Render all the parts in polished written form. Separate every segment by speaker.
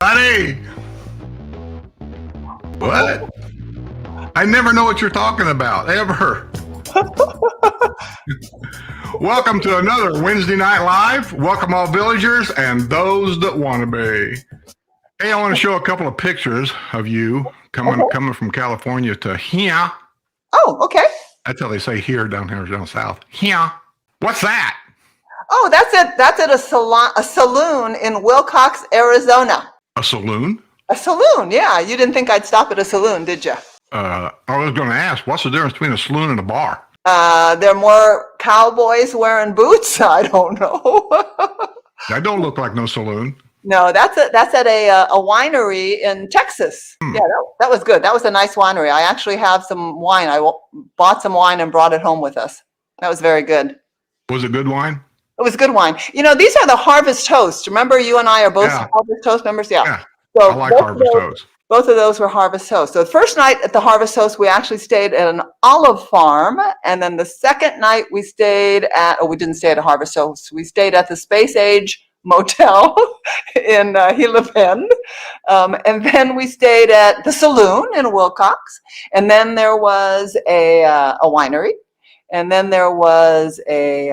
Speaker 1: buddy. What? I never know what you're talking about, ever. Welcome to another Wednesday Night Live. Welcome all villagers and those that want to be. Hey, I want to show a couple of pictures of you coming from California to here.
Speaker 2: Oh, okay.
Speaker 1: That's how they say here down south. Here. What's that?
Speaker 2: Oh, that's at a saloon in Wilcox, Arizona.
Speaker 1: A saloon?
Speaker 2: A saloon, yeah. You didn't think I'd stop at a saloon, did you?
Speaker 1: I was going to ask, what's the difference between a saloon and a bar?
Speaker 2: There are more cowboys wearing boots. I don't know.
Speaker 1: That don't look like no saloon.
Speaker 2: No, that's at a winery in Texas. Yeah, that was good. That was a nice winery. I actually have some wine. I bought some wine and brought it home with us. That was very good.
Speaker 1: Was it good wine?
Speaker 2: It was good wine. You know, these are the Harvest Toast. Remember, you and I are both Harvest Toast members? Yeah. So
Speaker 1: I like Harvest Toast.
Speaker 2: Both of those were Harvest Toast. So the first night at the Harvest Toast, we actually stayed at an olive farm. And then the second night we stayed we didn't stay at a Harvest Toast. We stayed at the Space Age Motel in Gila Bend. And then we stayed at the saloon in Wilcox. And then there was a winery. And then there was a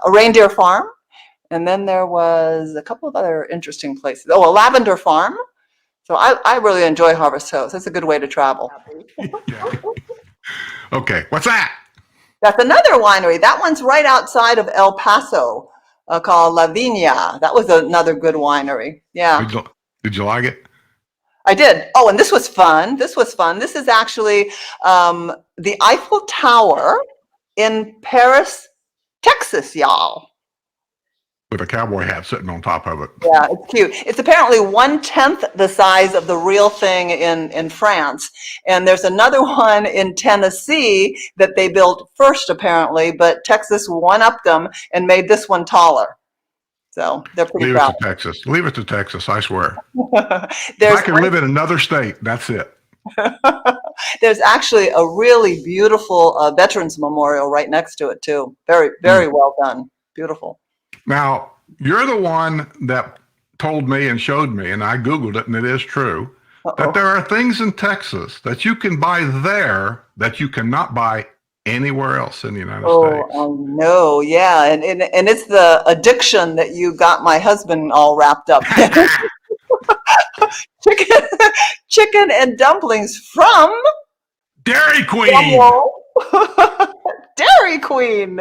Speaker 2: reindeer farm. And then there was a couple of other interesting places. Oh, a lavender farm. So I really enjoy Harvest Toast. It's a good way to travel.
Speaker 1: Yeah. Okay, what's that?
Speaker 2: That's another winery. That one's right outside of El Paso, called La Viña. That was another good winery. Yeah.
Speaker 1: Did you like it?
Speaker 2: I did. Oh, and this was fun. This is actually the Eiffel Tower in Paris, Texas, y'all.
Speaker 1: With a cowboy hat sitting on top of it.
Speaker 2: Yeah, it's cute. It's apparently 1/10 the size of the real thing in France. And there's another one in Tennessee that they built first, apparently, but Texas one-upped them and made this one taller. So they're pretty proud.
Speaker 1: Leave it to Texas, I swear. If I could live in another state, that's it.
Speaker 2: There's actually a really beautiful Veterans Memorial right next to it, too. Very, very well done. Beautiful.
Speaker 1: Now, you're the one that told me and showed me, and I Googled it, and it is true, that there are things in Texas that you can buy there that you cannot buy anywhere else in the United States.
Speaker 2: Oh, no, yeah. And it's the addiction that you got my husband all wrapped up in. Chicken and dumplings from
Speaker 1: Dairy Queen.
Speaker 2: Dairy Queen.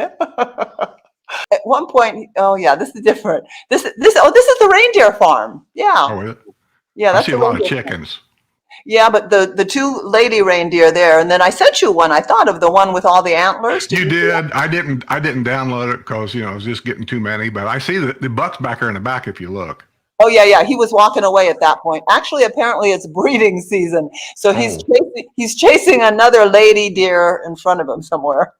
Speaker 2: At one point, this is different. This is the reindeer farm. Yeah.
Speaker 1: Oh, is it?
Speaker 2: Yeah, that's
Speaker 1: I see a lot of chickens.
Speaker 2: Yeah, but the two lady reindeer there, and then I sent you one. I thought of the one with all the antlers.
Speaker 1: You did. I didn't download it because it was just getting too many. But I see the buck's back there in the back if you look.
Speaker 2: Oh yeah. He was walking away at that point. Actually, apparently it's breeding season, so he's chasing another lady deer in front of him somewhere.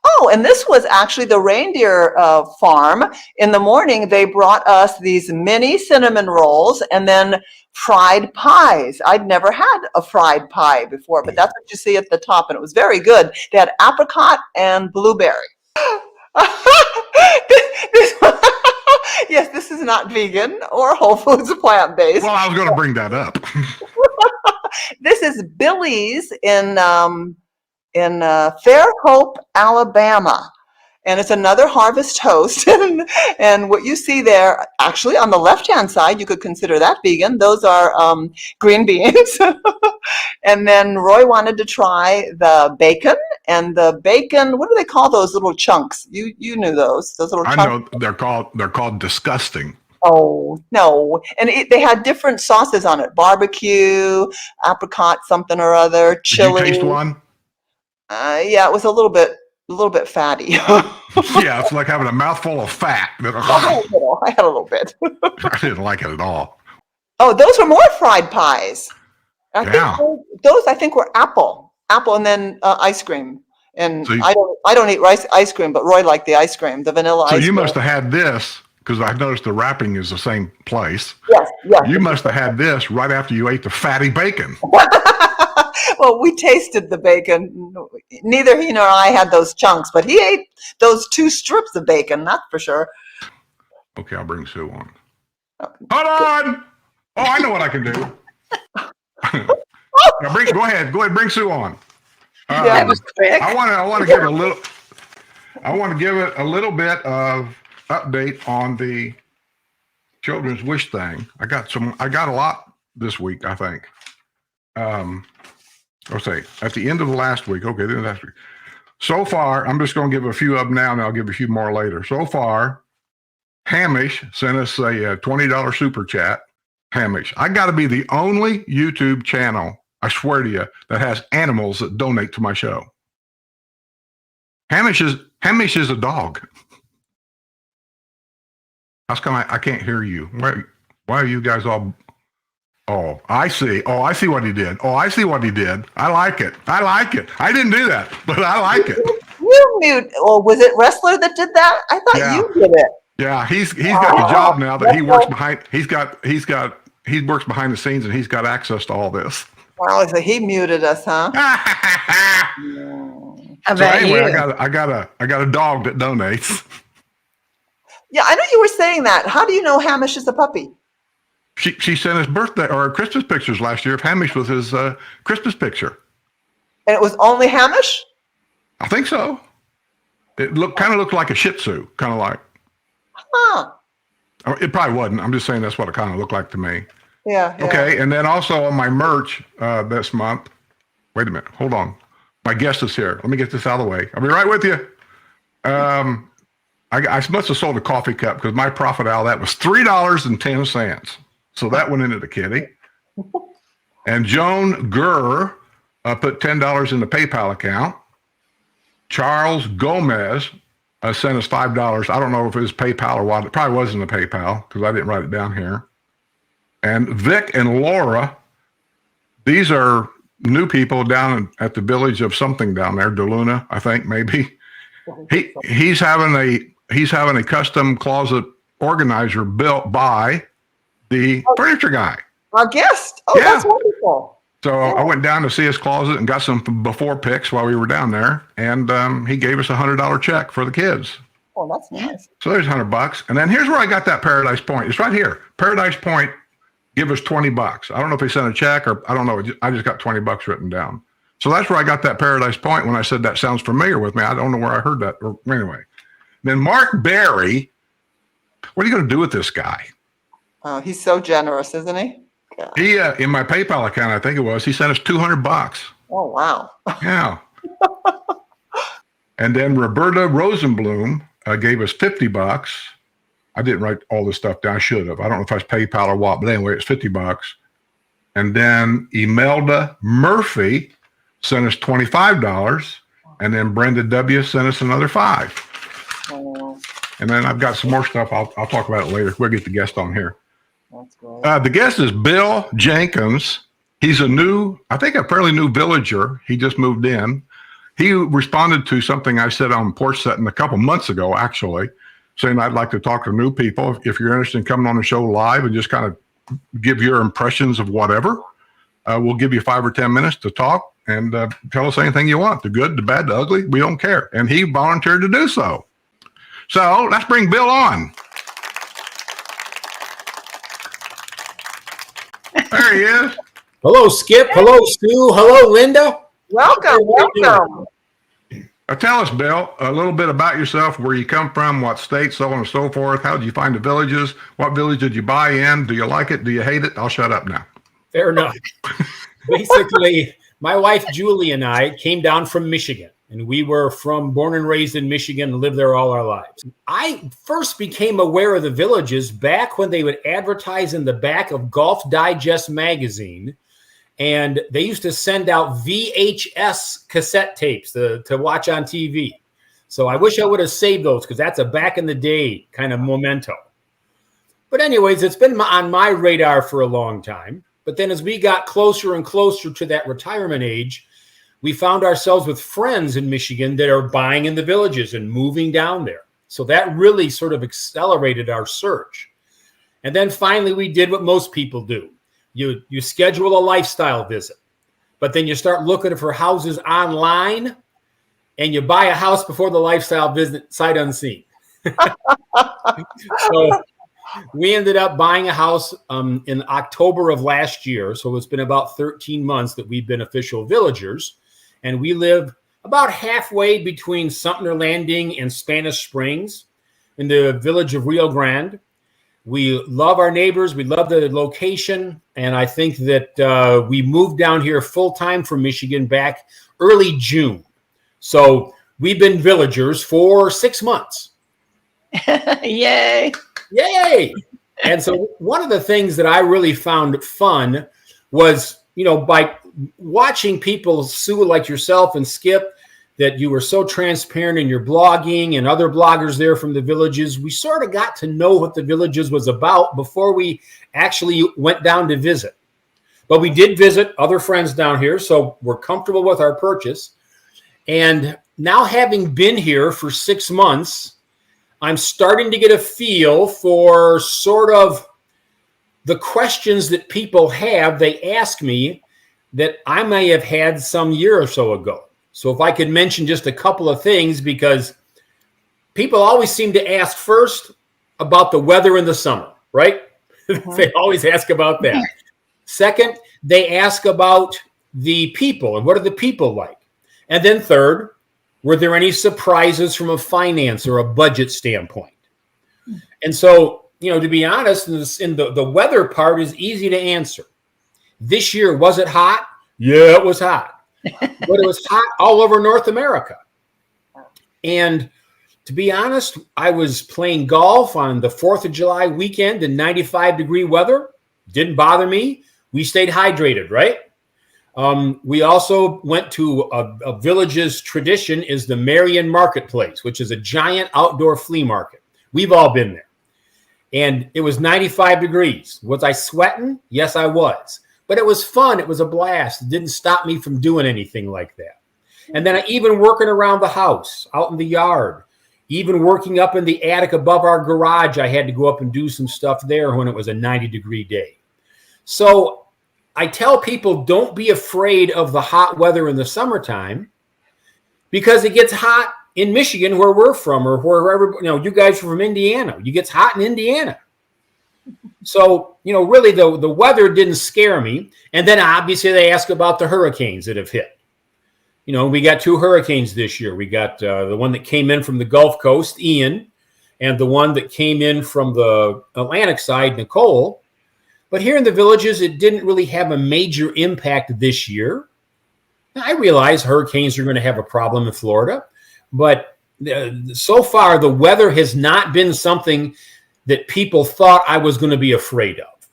Speaker 2: Oh, and this was actually the reindeer farm. In the morning, they brought us these mini cinnamon rolls and then fried pies. I'd never had a fried pie before, but that's what you see at the top, and it was very good. They had apricot and blueberry. Yes, this is not vegan or Whole Foods plant-based.
Speaker 1: Well, I was going to bring that up.
Speaker 2: This is Billy's in Fairhope, Alabama. And it's another Harvest Toast. And what you see there, actually on the left-hand side, you could consider that vegan. Those are green beans. And then Roy wanted to try the bacon. And the bacon, what do they call those little chunks? You knew those little chunks.
Speaker 1: I know they're called disgusting.
Speaker 2: Oh, no. And they had different sauces on it. Barbecue, apricot, something or other, chili.
Speaker 1: Did you taste one?
Speaker 2: Yeah, it was a little bit fatty.
Speaker 1: Yeah, it's like having a mouthful of fat.
Speaker 2: I had a little bit.
Speaker 1: I didn't like it at all.
Speaker 2: Oh, those were more fried pies. I think were apple, and then ice cream. And so I don't eat ice cream, but Roy liked the ice cream, the vanilla ice cream.
Speaker 1: So you must have had this, because I noticed the wrapping is the same place.
Speaker 2: Yes.
Speaker 1: You must have had this right after you ate the fatty bacon.
Speaker 2: Well, we tasted the bacon. Neither he nor I had those chunks, but he ate those 2 strips of bacon, that's for sure.
Speaker 1: Okay, I'll bring Sue on. Hold on! Oh, I know what I can do. Now go ahead, bring Sue on.
Speaker 3: That was quick.
Speaker 1: I want to give a little. I want to give it a little bit of update on the children's wish thing. I got a lot this week, I think. I'll say at the end of the last week. Okay, the end of last week. So far, I'm just going to give a few of them now, and I'll give a few more later. So far, Hamish sent us a $20 super chat. Hamish, I got to be the only YouTube channel, I swear to you, that has animals that donate to my show. Hamish is a dog. How come I can't hear you? Why are you guys all? Oh, I see. Oh, I see what he did. Oh, I see what he did. I like it. I didn't do that, but I like it.
Speaker 2: You mute, or was it Wrestler that did that? I thought you did it.
Speaker 1: Yeah, he's got the job now that he works behind. He works behind the scenes, and he's got access to all this.
Speaker 2: Well, so he muted us, huh?
Speaker 1: I got a dog that donates.
Speaker 2: Yeah, I know you were saying that. How do you know Hamish is a puppy?
Speaker 1: She sent his birthday or Christmas pictures last year of Hamish with his Christmas picture.
Speaker 2: And it was only Hamish?
Speaker 1: I think so. It kind of looked like a Shih Tzu, kind of like.
Speaker 2: Huh.
Speaker 1: It probably wasn't. I'm just saying that's what it kind of looked like to me.
Speaker 2: Yeah.
Speaker 1: Okay, and then also on my merch this month. Wait a minute. Hold on. My guest is here. Let me get this out of the way. I'll be right with you. I must have sold a coffee cup because my profit out of that was $3.10. So that went into the kitty. And Joan Gurr put $10 in the PayPal account. Charles Gomez sent us $5. I don't know if it was PayPal or what. It probably wasn't the PayPal because I didn't write it down here. And Vic and Laura, these are new people down at the village of something down there, DeLuna, I think maybe. He's having a custom closet organizer built by the furniture guy.
Speaker 2: Our guest. Oh, yeah. That's wonderful.
Speaker 1: So I went down to see his closet and got some before pics while we were down there, and he gave us $100 check for the kids.
Speaker 2: Oh, that's nice.
Speaker 1: So there's $100, and then here's where I got that Paradise Point. It's right here. Paradise Point, give us $20. I don't know if he sent a check or I don't know. I just got $20 written down. So that's where I got that Paradise Point when I said that sounds familiar with me. I don't know where I heard that. Anyway, then Mark Berry. What are you going to do with this guy?
Speaker 2: Oh, he's so generous, isn't he? God.
Speaker 1: He in my PayPal account, I think it was. He sent us $200.
Speaker 2: Oh wow!
Speaker 1: Yeah. And then Roberta Rosenblum gave us $50. I didn't write all this stuff down. I should have. I don't know if I was PayPal or what, but anyway, it's $50. And then Imelda Murphy sent us $25, and then Brenda W sent us another $5.
Speaker 2: Oh.
Speaker 1: And then I've got some more stuff. I'll talk about it later. We'll get the guest on here.
Speaker 2: That's great.
Speaker 1: The guest is Bill Jenkins. He's I think a fairly new villager. He just moved in. He responded to something I said on Porch Setting a couple months ago, actually, saying I'd like to talk to new people. If you're interested in coming on the show live and just kind of give your impressions of whatever, we'll give you 5 or 10 minutes to talk and tell us anything you want, the good, the bad, the ugly. We don't care. And he volunteered to do so. So let's bring Bill on. There he is.
Speaker 4: Hello, Skip. Hello, Stu. Hello, Linda.
Speaker 2: Welcome.
Speaker 1: Tell us, Bill, a little bit about yourself, where you come from, what state, so on and so forth. How did you find the villages? What village did you buy in? Do you like it? Do you hate it? I'll shut up now.
Speaker 4: Fair enough. Basically, my wife, Julie, and I came down from Michigan, and we were born and raised in Michigan and lived there all our lives. I first became aware of the villages back when they would advertise in the back of Golf Digest magazine. And they used to send out VHS cassette tapes to watch on TV. So I wish I would have saved those because that's a back in the day kind of memento. But anyways, it's been on my radar for a long time. But then as we got closer and closer to that retirement age, we found ourselves with friends in Michigan that are buying in the villages and moving down there. So that really sort of accelerated our search. And then finally, we did what most people do. You schedule a lifestyle visit, but then you start looking for houses online and you buy a house before the lifestyle visit, sight unseen. So we ended up buying a house in October of last year. So it's been about 13 months that we've been official villagers. And we live about halfway between Sumter Landing and Spanish Springs in the village of Rio Grande. We love our neighbors. We love the location. And I think that we moved down here full time from Michigan back early June. So we've been villagers for 6 months.
Speaker 3: Yay.
Speaker 4: Yay. And so one of the things that I really found fun was, by watching people, Sue, like yourself and Skip, that you were so transparent in your blogging and other bloggers there from the villages. We sort of got to know what the villages was about before we actually went down to visit. But we did visit other friends down here, so we're comfortable with our purchase. And now, having been here for 6 months, I'm starting to get a feel for sort of the questions that people have. They ask me that I may have had some year or so ago. So if I could mention just a couple of things, because people always seem to ask first about the weather in the summer, right? They always ask about that. Second, they ask about the people and what are the people like? And then third, were there any surprises from a finance or a budget standpoint? And so, to be honest, in the weather part is easy to answer. This year, was it hot? Yeah, it was hot. But it was hot all over North America. And to be honest, I was playing golf on the 4th of July weekend in 95-degree weather. Didn't bother me. We stayed hydrated, right? We also went to a village's tradition is the Marion Marketplace, which is a giant outdoor flea market. We've all been there. And it was 95 degrees. Was I sweating? Yes, I was. But it was fun. It was a blast. It didn't stop me from doing anything like that. And then even working around the house, out in the yard, even working up in the attic above our garage, I had to go up and do some stuff there when it was a 90-degree day. So I tell people, don't be afraid of the hot weather in the summertime, because it gets hot in Michigan, where we're from, or wherever, you guys are from Indiana. It gets hot in Indiana. So, really the weather didn't scare me. And then obviously they ask about the hurricanes that have hit. We got 2 hurricanes this year. We got the one that came in from the Gulf Coast, Ian, and the one that came in from the Atlantic side, Nicole. But here in the villages, it didn't really have a major impact this year. Now, I realize hurricanes are going to have a problem in Florida, but so far the weather has not been something that people thought I was going to be afraid of.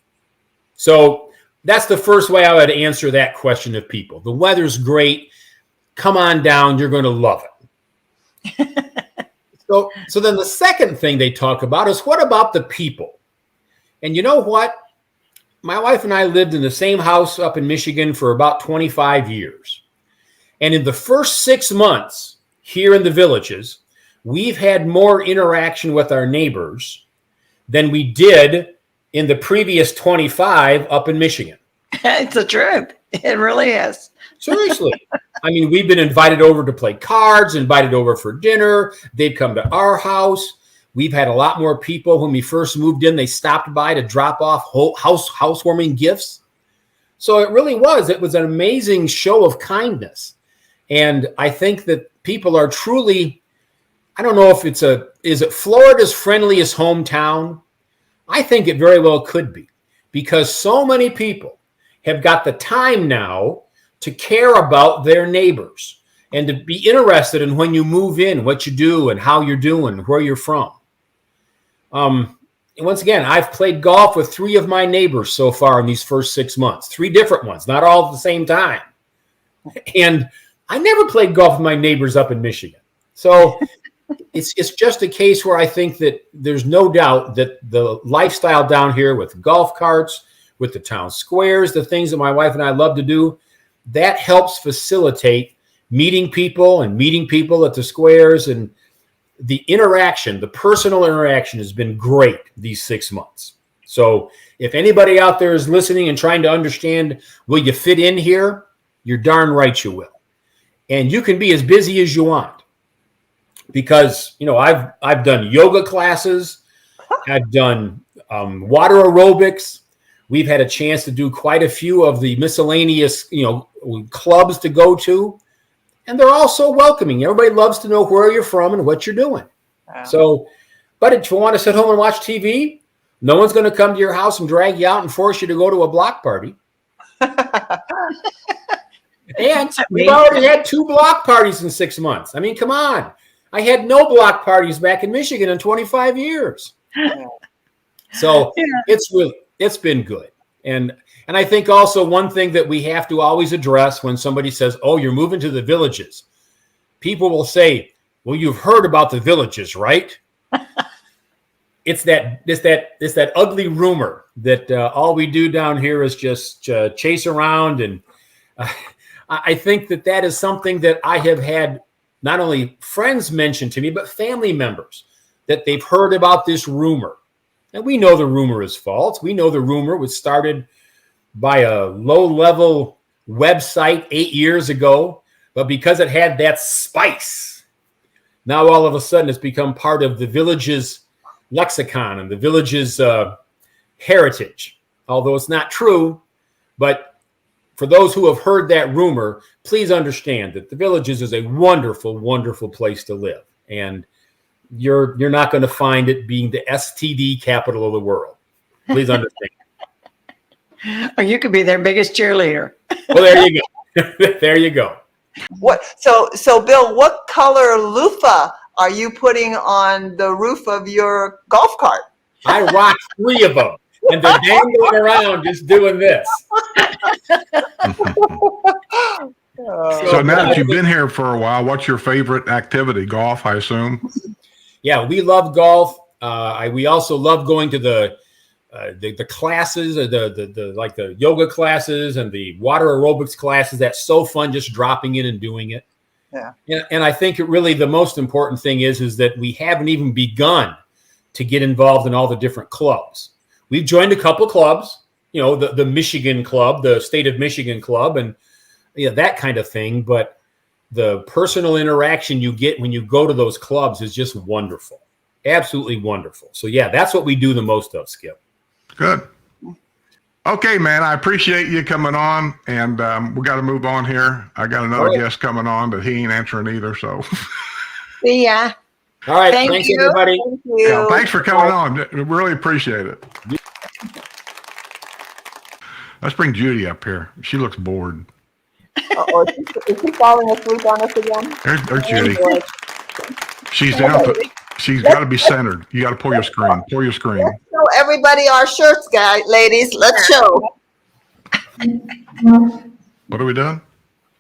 Speaker 4: So that's the first way I would answer that question of people. The weather's great. Come on down. You're going to love it. So then the second thing they talk about is, what about the people? And you know what? My wife and I lived in the same house up in Michigan for about 25 years. And in the first 6 months here in the villages, we've had more interaction with our neighbors than we did in the previous 25 up in Michigan.
Speaker 3: It's the truth. It really is.
Speaker 4: Seriously. I mean, we've been invited over to play cards, invited over for dinner. They've come to our house. We've had a lot more people. When we first moved in, they stopped by to drop off housewarming gifts. So it was an amazing show of kindness. And I think that people are truly, I don't know if is it Florida's friendliest hometown? I think it very well could be, because so many people have got the time now to care about their neighbors and to be interested in when you move in, what you do and how you're doing, where you're from. Once again, I've played golf with 3 of my neighbors so far in these first 6 months, 3 different ones, not all at the same time. And I never played golf with my neighbors up in Michigan. So it's just a case where I think that there's no doubt that the lifestyle down here with golf carts, with the town squares, the things that my wife and I love to do, that helps facilitate meeting people at the squares. And the interaction, the personal interaction has been great these 6 months. So if anybody out there is listening and trying to understand, will you fit in here? You're darn right you will. And you can be as busy as you want, because, I've done yoga classes. I've done water aerobics. We've had a chance to do quite a few of the miscellaneous, clubs to go to. And they're all so welcoming. Everybody loves to know where you're from and what you're doing.
Speaker 2: Wow.
Speaker 4: So, but if you want to sit home and watch TV, no one's going to come to your house and drag you out and force you to go to a block party. And we've already had 2 block parties in 6 months. I mean, come on. I had no block parties back in Michigan in 25 years. So it's been good. And I think also one thing that we have to always address when somebody says, oh, you're moving to the Villages, people will say, well, you've heard about the Villages, right? It's that ugly rumor that all we do down here is just chase around. And I think that is something that I have had not only friends mention to me, but family members, that they've heard about this rumor. And we know the rumor is false. We know the rumor was started by a low-level website 8 years ago, but because it had that spice, now all of a sudden it's become part of the Village's lexicon and the Village's heritage. Although it's not true, but for those who have heard that rumor, please understand that the Villages is a wonderful, wonderful place to live. And you're not going to find it being the STD capital of the world. Please understand.
Speaker 3: Or you could be their biggest cheerleader.
Speaker 4: Well, there you go. There you go.
Speaker 2: So Bill, what color loofah are you putting on the roof of your golf cart?
Speaker 4: I rock 3 of them, and they're dangling around just doing this.
Speaker 1: So now that you've been here for a while, what's your favorite activity? Golf, I assume?
Speaker 4: Yeah, we love golf. We also love going to the classes, the yoga classes and the water aerobics classes. That's so fun, just dropping in and doing it. Yeah. And I think really the most important thing is that we haven't even begun to get involved in all the different clubs. We've joined a couple clubs, the Michigan Club, the State of Michigan Club, and that kind of thing. But the personal interaction you get when you go to those clubs is just wonderful. Absolutely wonderful. So yeah, that's what we do the most of, Skip.
Speaker 1: Good. Okay, man, I appreciate you coming on, and we got to move on here. I got another guest coming on, but he ain't answering either, so.
Speaker 3: See ya.
Speaker 4: All right,
Speaker 3: Thank
Speaker 4: thanks,
Speaker 3: you.
Speaker 4: everybody.
Speaker 2: Thank you.
Speaker 1: Yeah, thanks for coming on. Really appreciate it. Let's bring Judy up here. She looks bored.
Speaker 2: Uh-oh, is she falling asleep on us again?
Speaker 1: There's Judy. She's down. She's got to be centered. You got to pull your screen. Pull your screen.
Speaker 2: Let's show everybody our shirts, guys, ladies. Let's show.
Speaker 1: What are we doing?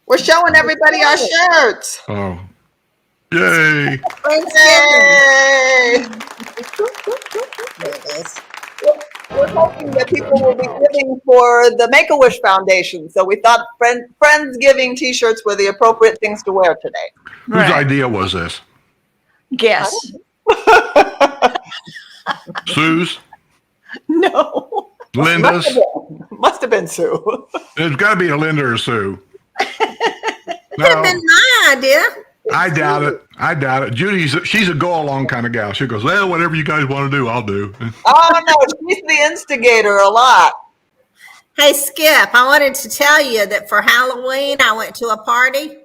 Speaker 2: We're showing everybody our shirts.
Speaker 1: Oh, yay!
Speaker 2: Yay! We're hoping that people will be giving for the Make-A-Wish Foundation. So we thought Friendsgiving T-shirts were the appropriate things to wear today.
Speaker 1: Whose idea was this?
Speaker 3: Guess.
Speaker 1: Sue's?
Speaker 3: No.
Speaker 1: Linda's?
Speaker 2: Must have been Sue.
Speaker 1: There's got to be a Linda or Sue.
Speaker 5: Could have been my idea.
Speaker 1: I doubt it. She's a go-along kind of gal. She goes, well, whatever you guys want to do, I'll do.
Speaker 2: Oh, no, she's the instigator a lot.
Speaker 5: Hey, Skip, I wanted to tell you that for Halloween, I went to a party,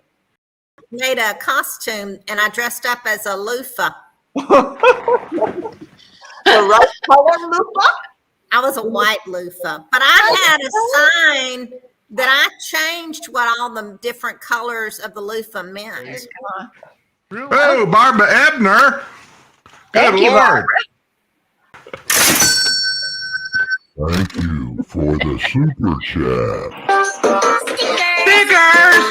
Speaker 5: made a costume, and I dressed up as a loofah.
Speaker 2: The right color loofah?
Speaker 5: I was a white loofah, but I had a sign that I changed what all the different colors of the loofah meant.
Speaker 1: Oh, Barbara Ebner. Good
Speaker 3: Thank you,
Speaker 1: Lord.
Speaker 6: Thank you for the super chat.
Speaker 1: Stickers!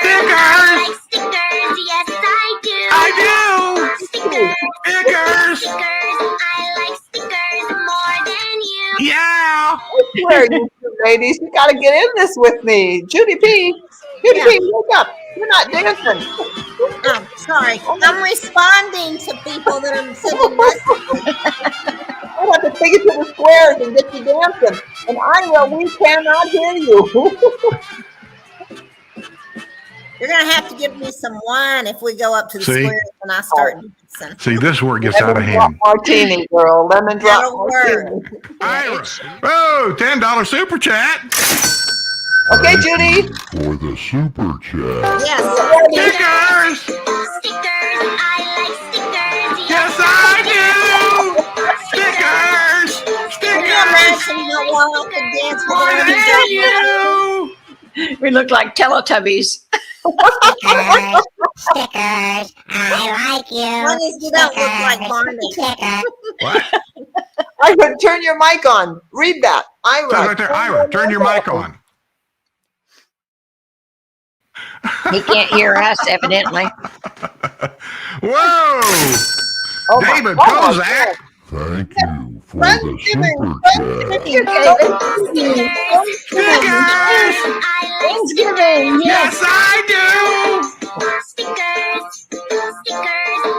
Speaker 7: I like stickers, yes I do.
Speaker 1: I do!
Speaker 7: Stickers,
Speaker 1: Stickers!
Speaker 7: stickers, I like stickers more than you.
Speaker 1: Yeah!
Speaker 2: I swear, you two ladies, you got to get in this with me. Judy P, wake up. You're not dancing.
Speaker 5: Oh, sorry. I'm responding to people that are sending messages.
Speaker 2: I have to take you to the squares and get you dancing. And Ira, we cannot hear you.
Speaker 5: You're gonna have to give me some wine if we go up to the
Speaker 1: See?
Speaker 5: square and I start dancing.
Speaker 1: See, this is where it gets out of
Speaker 2: Lemon drop
Speaker 1: hand.
Speaker 2: martini, girl. Lemon drop
Speaker 5: That'll work.
Speaker 2: martini.
Speaker 1: Ira. Oh, $10 super chat.
Speaker 2: Okay,
Speaker 6: Thank
Speaker 2: Judy.
Speaker 6: you for the super chat.
Speaker 5: Yes.
Speaker 1: Stickers.
Speaker 7: Stickers, I like stickers.
Speaker 1: Yes, I do. Stickers.
Speaker 5: Can you
Speaker 1: Stickers.
Speaker 5: imagine how well I could dance with
Speaker 1: Why,
Speaker 5: lemon
Speaker 1: thank
Speaker 5: drop?
Speaker 1: you.
Speaker 3: We look like Teletubbies.
Speaker 7: Stickers, stickers, I like
Speaker 5: As long
Speaker 7: you.
Speaker 5: as you don't look like Barney.
Speaker 7: Stickers.
Speaker 1: What?
Speaker 2: Ira, turn your mic on. Read that.
Speaker 1: Says
Speaker 2: Ira.
Speaker 1: right there, Ira, turn your mic on.
Speaker 3: He can't hear us, evidently.
Speaker 1: Whoa.
Speaker 2: Oh my
Speaker 1: David
Speaker 2: God.
Speaker 1: Kozak.
Speaker 6: Thank you for the
Speaker 5: Thanksgiving,
Speaker 6: super
Speaker 5: Thanksgiving,
Speaker 6: chat.
Speaker 1: Stickers.
Speaker 7: I like
Speaker 3: Thanksgiving,
Speaker 1: Yes, I do.
Speaker 7: stickers. Stickers,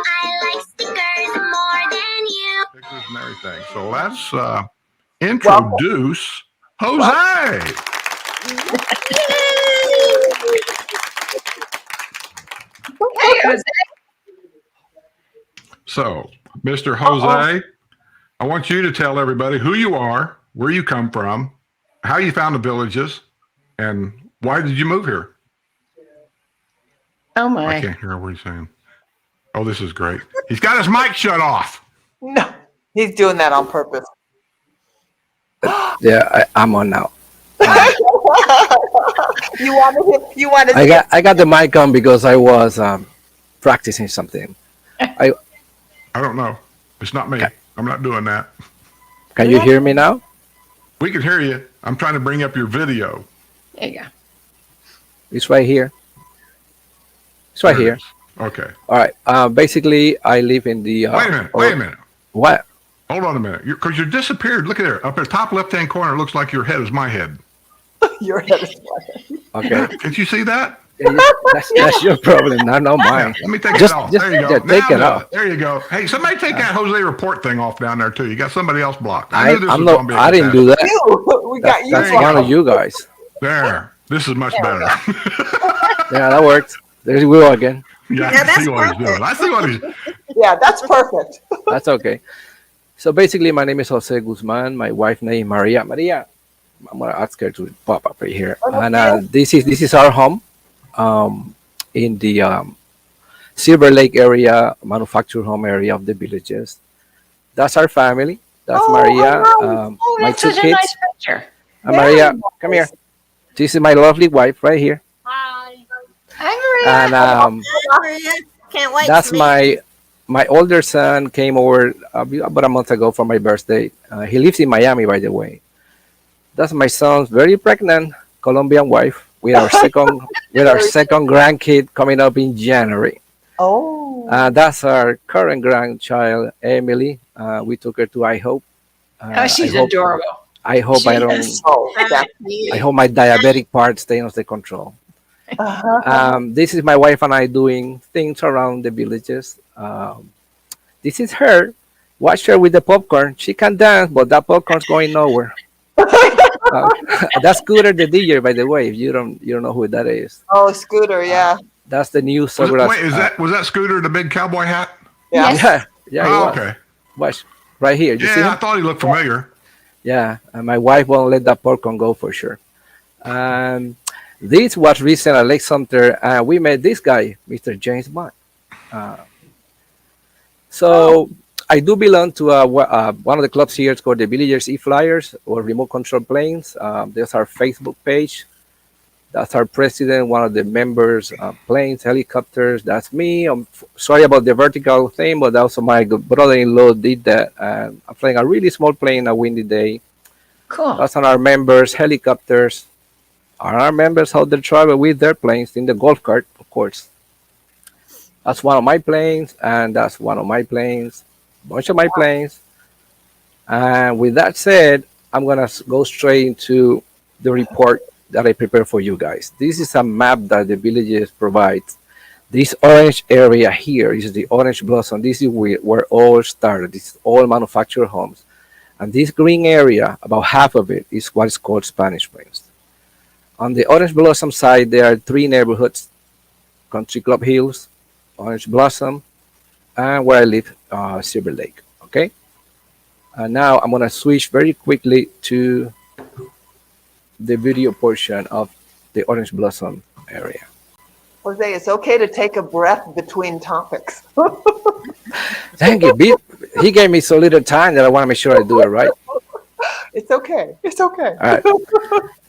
Speaker 7: I like stickers more than you.
Speaker 1: Stickers and everything. So let's introduce Jose.
Speaker 3: Hey, Jose.
Speaker 1: So, Mr. Jose, I want you to tell everybody who you are, where you come from, how you found the villages, and why did you move here?
Speaker 3: Oh
Speaker 1: I
Speaker 3: my.
Speaker 1: can't hear what he's saying. Oh, this is great. He's got his mic shut off.
Speaker 2: No, he's doing that on purpose.
Speaker 8: Yeah, I'm on now.
Speaker 2: You wanted
Speaker 8: I got the mic on because I was practicing something.
Speaker 1: I don't know. It's not me. I'm not doing that.
Speaker 8: Can you hear me now?
Speaker 1: We can hear you. I'm trying to bring up your video.
Speaker 3: There you go.
Speaker 8: It's right here. It's right
Speaker 1: There it
Speaker 8: here.
Speaker 1: is. Okay.
Speaker 8: All right. Basically, I live in the.
Speaker 1: Wait a minute. Wait a minute.
Speaker 8: What?
Speaker 1: Hold on a minute. Because you disappeared. Look at there. Up at the top left-hand corner, it looks like your head is my head.
Speaker 2: your head is flat.
Speaker 8: Okay.
Speaker 1: Can't you see that?
Speaker 8: That's your problem, not mine.
Speaker 1: Let me take
Speaker 8: Just-
Speaker 1: it off.
Speaker 8: just-
Speaker 1: There you go.
Speaker 8: yeah, take
Speaker 1: Now
Speaker 8: it
Speaker 1: do
Speaker 8: off.
Speaker 1: There you go. Hey, somebody take that Jose report thing off down there too. You got somebody else blocked.
Speaker 8: I
Speaker 1: knew this
Speaker 8: I'm
Speaker 1: was
Speaker 8: not.
Speaker 1: gonna be a
Speaker 8: I didn't do that.
Speaker 2: You, we got you.
Speaker 8: That's
Speaker 1: There you
Speaker 8: one
Speaker 1: go.
Speaker 8: of you guys.
Speaker 1: There. This is much better.
Speaker 8: Yeah, that worked. There we go again.
Speaker 1: Yeah,
Speaker 5: Yeah,
Speaker 1: I
Speaker 5: that's
Speaker 1: see what he's doing. I see what he's.
Speaker 2: Yeah, that's perfect.
Speaker 8: That's okay. So basically, my name is Jose Guzman. My wife name Maria. Maria, I'm gonna ask her to pop up right here. And this is our home, in the Silver Lake area, manufactured home area of the villages. That's our family. That's Maria.
Speaker 3: Oh,
Speaker 8: My
Speaker 3: that's
Speaker 8: two
Speaker 3: such a
Speaker 8: kids.
Speaker 3: nice picture.
Speaker 8: Maria, come here. This is my lovely wife right here.
Speaker 3: Hi, Maria.
Speaker 8: And
Speaker 5: Maria, can't wait.
Speaker 8: that's
Speaker 5: to meet
Speaker 8: my older son came over about a month ago for my birthday. He lives in Miami, by the way. That's my son's very pregnant Colombian wife with our second grandkid coming up in January.
Speaker 2: Oh.
Speaker 8: That's our current grandchild, Emily. We took her to IHOP.
Speaker 3: Oh, she's
Speaker 8: I hope,
Speaker 3: adorable.
Speaker 8: I hope
Speaker 3: She
Speaker 8: I don't.
Speaker 3: is.
Speaker 2: Oh, that's,
Speaker 8: I hope my diabetic part stays under control. This is my wife and I doing things around the villages. This is her. Watch her with the popcorn. She can dance, but that popcorn's going nowhere. That's Scooter the DJ, by the way. If you don't know who that is.
Speaker 2: oh, Scooter, yeah.
Speaker 8: That's the new
Speaker 1: Was
Speaker 8: Sogras.
Speaker 1: wait, was that Scooter the big cowboy hat?
Speaker 2: Yeah.
Speaker 8: Yeah, he
Speaker 1: Oh,
Speaker 8: was.
Speaker 1: okay.
Speaker 8: Watch right here. You see
Speaker 1: Yeah, I
Speaker 8: him?
Speaker 1: thought he looked familiar.
Speaker 8: Yeah, and my wife won't let that popcorn go for sure. This was recent at Lake Sumter, and we met this guy, Mr. James Bond. So I do belong to one of the clubs here. It's called the Villagers E-Flyers or Remote Control Planes. There's our Facebook page. That's our president, one of the members, planes, helicopters. That's me. I'm sorry about the vertical thing, but also my brother-in-law did that. I'm flying a really small plane a windy day.
Speaker 3: Cool.
Speaker 8: That's on our members, helicopters. Our members how they travel with their planes in the golf cart, of course. That's one of my planes, and that's one of my planes. Bunch of my planes. And with that said, I'm gonna go straight into the report that I prepared for you guys. This is a map that the villages provide. This orange area here is the orange blossom. This is where all started. This is all manufactured homes. And this green area, about half of it, is what is called Spanish Springs. On the orange blossom side, there are three neighborhoods. Country Club Hills, Orange Blossom, and where I live, Silver Lake. Okay. And now I'm gonna switch very quickly to the video portion of the Orange Blossom area.
Speaker 2: Jose, it's okay to take a breath between topics.
Speaker 8: Thank you. He gave me so little time that I want to make sure I do it right.
Speaker 2: It's okay. It's okay.
Speaker 8: All right.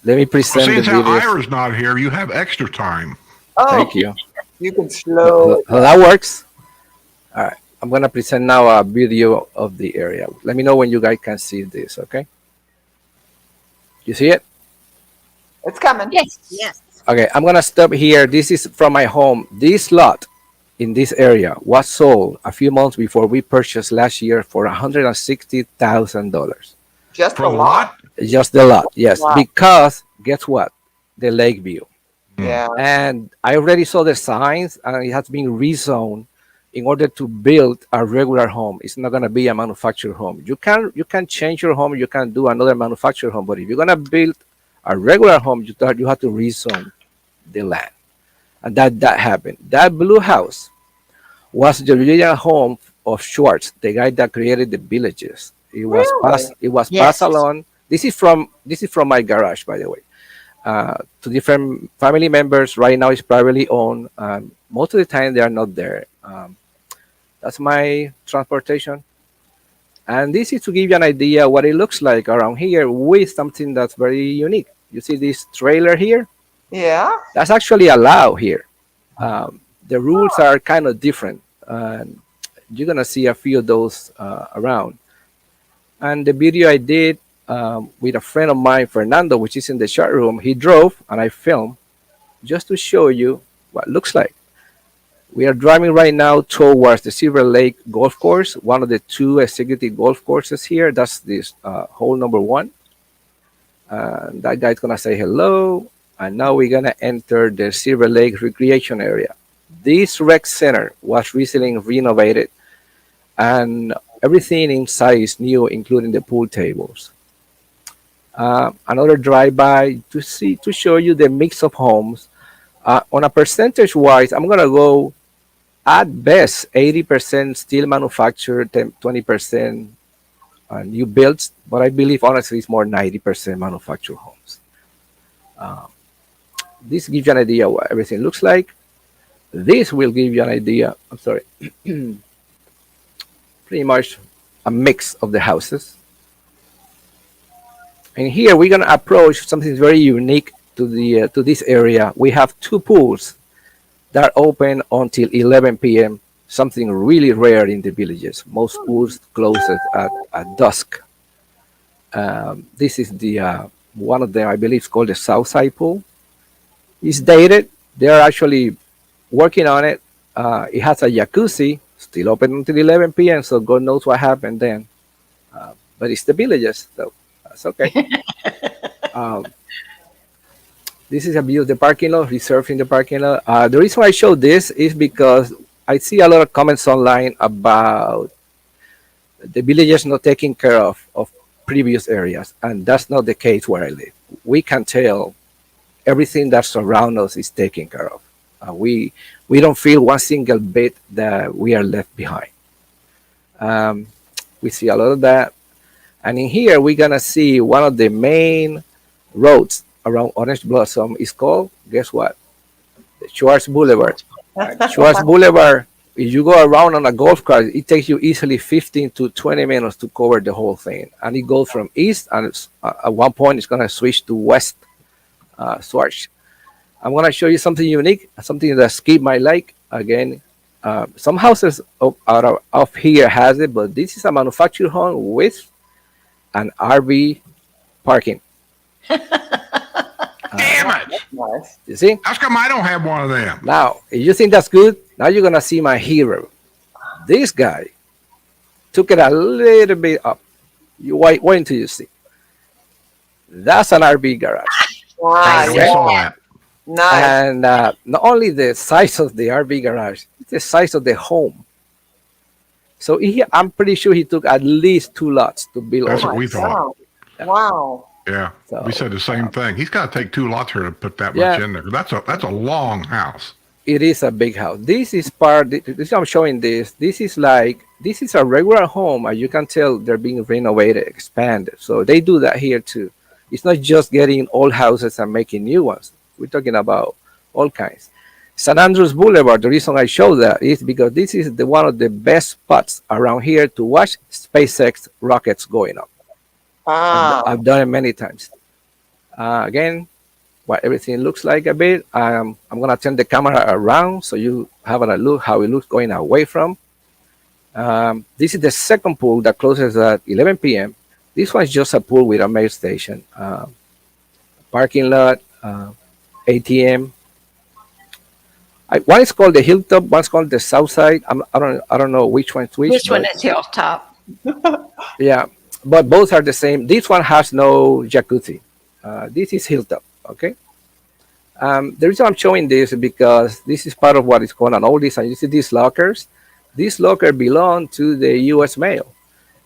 Speaker 8: Let me
Speaker 1: Well,
Speaker 8: present the
Speaker 1: since how
Speaker 8: videos.
Speaker 1: Ira's not here, you have extra time.
Speaker 2: Oh,
Speaker 8: Thank you.
Speaker 2: you can slow.
Speaker 8: So that works. All right. I'm going to present now a video of the area. Let me know when you guys can see this, okay? You see it?
Speaker 2: It's coming.
Speaker 3: Yes.
Speaker 5: Yes.
Speaker 8: Okay, I'm going to stop here. This is from my home. This lot in this area was sold a few months before we purchased last year for $160,000.
Speaker 2: Just
Speaker 1: For
Speaker 2: a
Speaker 1: a lot?
Speaker 8: Just the lot, yes.
Speaker 2: Wow.
Speaker 8: Because guess what? The lake view.
Speaker 2: Yeah.
Speaker 8: And I already saw the signs, and it has been rezoned in order to build a regular home. It's not going to be a manufactured home. You can change your home. You can do another manufactured home, but if you're going to build a regular home, you have to rezone the land, and that happened. That blue house was the original home of Schwartz, the guy that created the villages. It was
Speaker 2: Really?
Speaker 8: passed along. This is from my garage, by the way. To different family members. Right now, it's privately owned. Most of the time, they are not there. That's my transportation. And this is to give you an idea what it looks like around here with something that's very unique. You see this trailer here?
Speaker 2: Yeah.
Speaker 8: That's actually allowed here. The rules are kind of different. You're going to see a few of those around. And the video I did with a friend of mine, Fernando, which is in the chat room, he drove and I filmed just to show you what it looks like. We are driving right now towards the Silver Lake Golf Course, one of the two executive golf courses here. That's this hole number 1. That guy's going to say hello. And now we're going to enter the Silver Lake Recreation Area. This rec center was recently renovated, and everything inside is new, including the pool tables. Another drive-by to show you the mix of homes. On a percentage-wise, I'm going to go at best 80% still manufactured, 20% new builds, but I believe honestly it's more 90% manufactured homes. This gives you an idea what everything looks like. This will give you an idea, I'm sorry, pretty much a mix of the houses. And here we're going to approach something very unique to this area. We have 2 pools that are open until 11 p.m., something really rare in the villages. Most pools close at dusk. This is the one of them, I believe, is called the Southside Pool. It's dated. They're actually working on it. It has a jacuzzi, still open until 11 p.m., so God knows what happened then. But it's the villages, so that's okay. This is a view of the parking lot, reserved in the parking lot. The reason why I show this is because I see a lot of comments online about the villagers not taking care of previous areas, and that's not the case where I live. We can tell everything that surrounds us is taken care of. We don't feel one single bit that we are left behind. We see a lot of that. And in here, we're going to see one of the main roads around Orange Blossom is called, guess what? The Schwartz Boulevard. Schwartz Boulevard, if you go around on a golf cart, it takes you easily 15 to 20 minutes to cover the whole thing. And it goes from east, and at one point, it's going to switch to west Schwartz. I'm going to show you something unique, something that Skip might like. Again, some houses out of here has it, but this is a manufactured home with an RV parking.
Speaker 1: Damn it!
Speaker 2: Nice.
Speaker 8: You see?
Speaker 1: How come I don't have one of them?
Speaker 8: Now, if you think that's good, now you're going to see my hero. This guy took it a little bit up. You wait until you see. That's an RV garage.
Speaker 2: Wow.
Speaker 1: We saw that.
Speaker 2: Nice.
Speaker 8: And not only the size of the RV garage, it's the size of the home. So I'm pretty sure he took at least 2 lots to build.
Speaker 1: That's
Speaker 8: all
Speaker 1: what we
Speaker 8: this.
Speaker 1: thought.
Speaker 2: Wow.
Speaker 1: Yeah,
Speaker 8: So,
Speaker 1: we said the same thing. He's got to take 2 lots here to put that
Speaker 8: Yeah.
Speaker 1: much in there. That's a long house.
Speaker 8: It is a big house. This is part. This I'm showing this. This is a regular home, as you can tell. They're being renovated, expanded. So they do that here too. It's not just getting old houses and making new ones. We're talking about all kinds. San Andreas Boulevard. The reason I show that is because this is one of the best spots around here to watch SpaceX rockets going up.
Speaker 2: Ah,
Speaker 8: I've done it many times. Again, what everything looks like a bit. I'm gonna turn the camera around so you have a look how it looks going away from. This is the second pool that closes at 11 p.m. This one's just a pool with a mail station, parking lot, ATM. One is called the Hilltop, one's called the South Side. I don't know which one's which.
Speaker 3: Which one
Speaker 8: but-
Speaker 3: is Hilltop?
Speaker 8: Yeah, but both are the same. This one has no jacuzzi. This is Hilltop. Okay. The reason I'm showing this is because this is part of what is called an oldies, and you see these lockers. These lockers belong to the U.S. mail,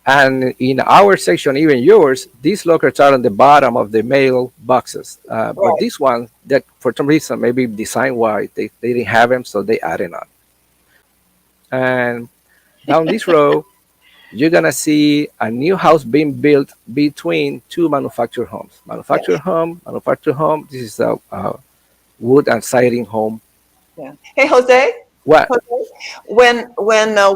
Speaker 8: and in our section, even yours, these lockers are on the bottom of the mail boxes. But
Speaker 2: Right.
Speaker 8: this one, that for some reason, maybe design-wise, they didn't have them, so they added on. And down this row, you're gonna see a new house being built between two manufactured homes. Manufactured home. This is a wood and siding home.
Speaker 2: yeah. Hey, Jose.
Speaker 8: What?
Speaker 2: When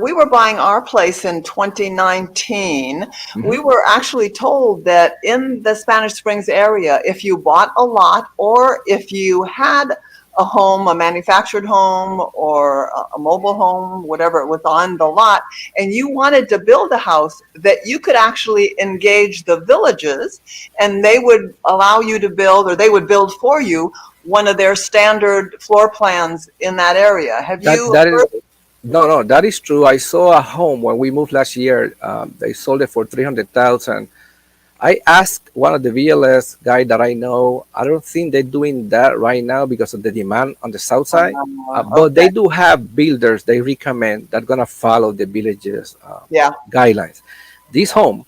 Speaker 2: we were buying our place in 2019, we were actually told that in the Spanish Springs area, if you bought a lot or if you had a home, a manufactured home or a mobile home, whatever it was on the lot, and you wanted to build a house, that you could actually engage the villages and they would allow you to build, or they would build for you one of their standard floor plans in that area. Have you
Speaker 8: That is
Speaker 2: heard?
Speaker 8: no, that is true. I saw a home when we moved last year. They sold it for 300,000. I asked one of the VLS guy that I know. I don't think they're doing that right now because of the demand on the south side. But they do have builders they recommend that gonna follow the villages
Speaker 2: Yeah.
Speaker 8: guidelines. This home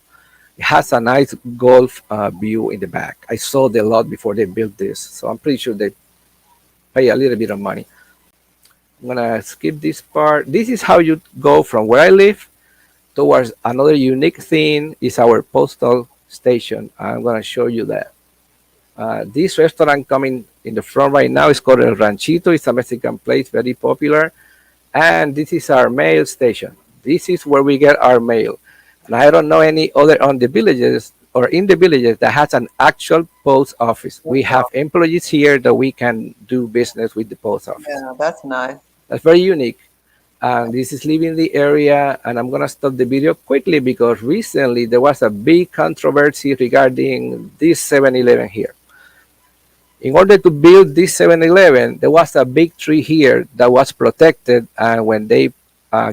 Speaker 8: has a nice golf view in the back. I saw the lot before they built this, so I'm pretty sure they pay a little bit of money. I'm gonna skip this part. This is how you go from where I live towards another unique thing is our postal station. I'm gonna show you that. This restaurant coming in the front right now is called El Ranchito. It's a Mexican place, very popular. And this is our mail station. This is where we get our mail. And I don't know any other on the villages or in the villages that has an actual post office. We have employees here that we can do business with the post office.
Speaker 2: Yeah, that's nice.
Speaker 8: That's very unique. And this is leaving the area. And I'm going to stop the video quickly because recently there was a big controversy regarding this 7-Eleven here. In order to build this 7-Eleven, there was a big tree here that was protected. And when they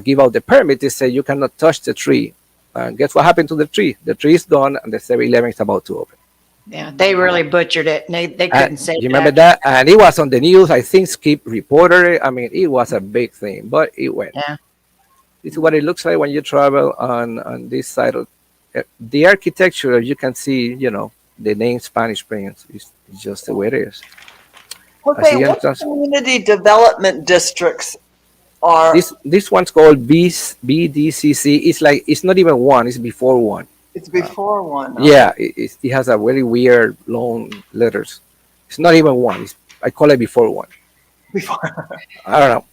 Speaker 8: give out the permit, they say you cannot touch the tree. And guess what happened to the tree? The tree is gone and the 7-Eleven is about to open.
Speaker 3: Yeah, they really butchered it. And they couldn't say
Speaker 8: You remember that? And it was on the news. I think Skip reported it. I mean, it was a big thing, but it went.
Speaker 3: Yeah.
Speaker 8: This is what it looks like when you travel on this side of the architecture. You can see, the name Spanish Springs is just the way it is.
Speaker 2: Okay,
Speaker 8: the
Speaker 2: what
Speaker 8: entrance.
Speaker 2: community development districts are?
Speaker 8: This one's called BDCC. It's not even one. It's before one.
Speaker 2: It's before one.
Speaker 8: Yeah, it has a very weird long letters. It's not even one. I call it before one.
Speaker 2: Before.
Speaker 8: I don't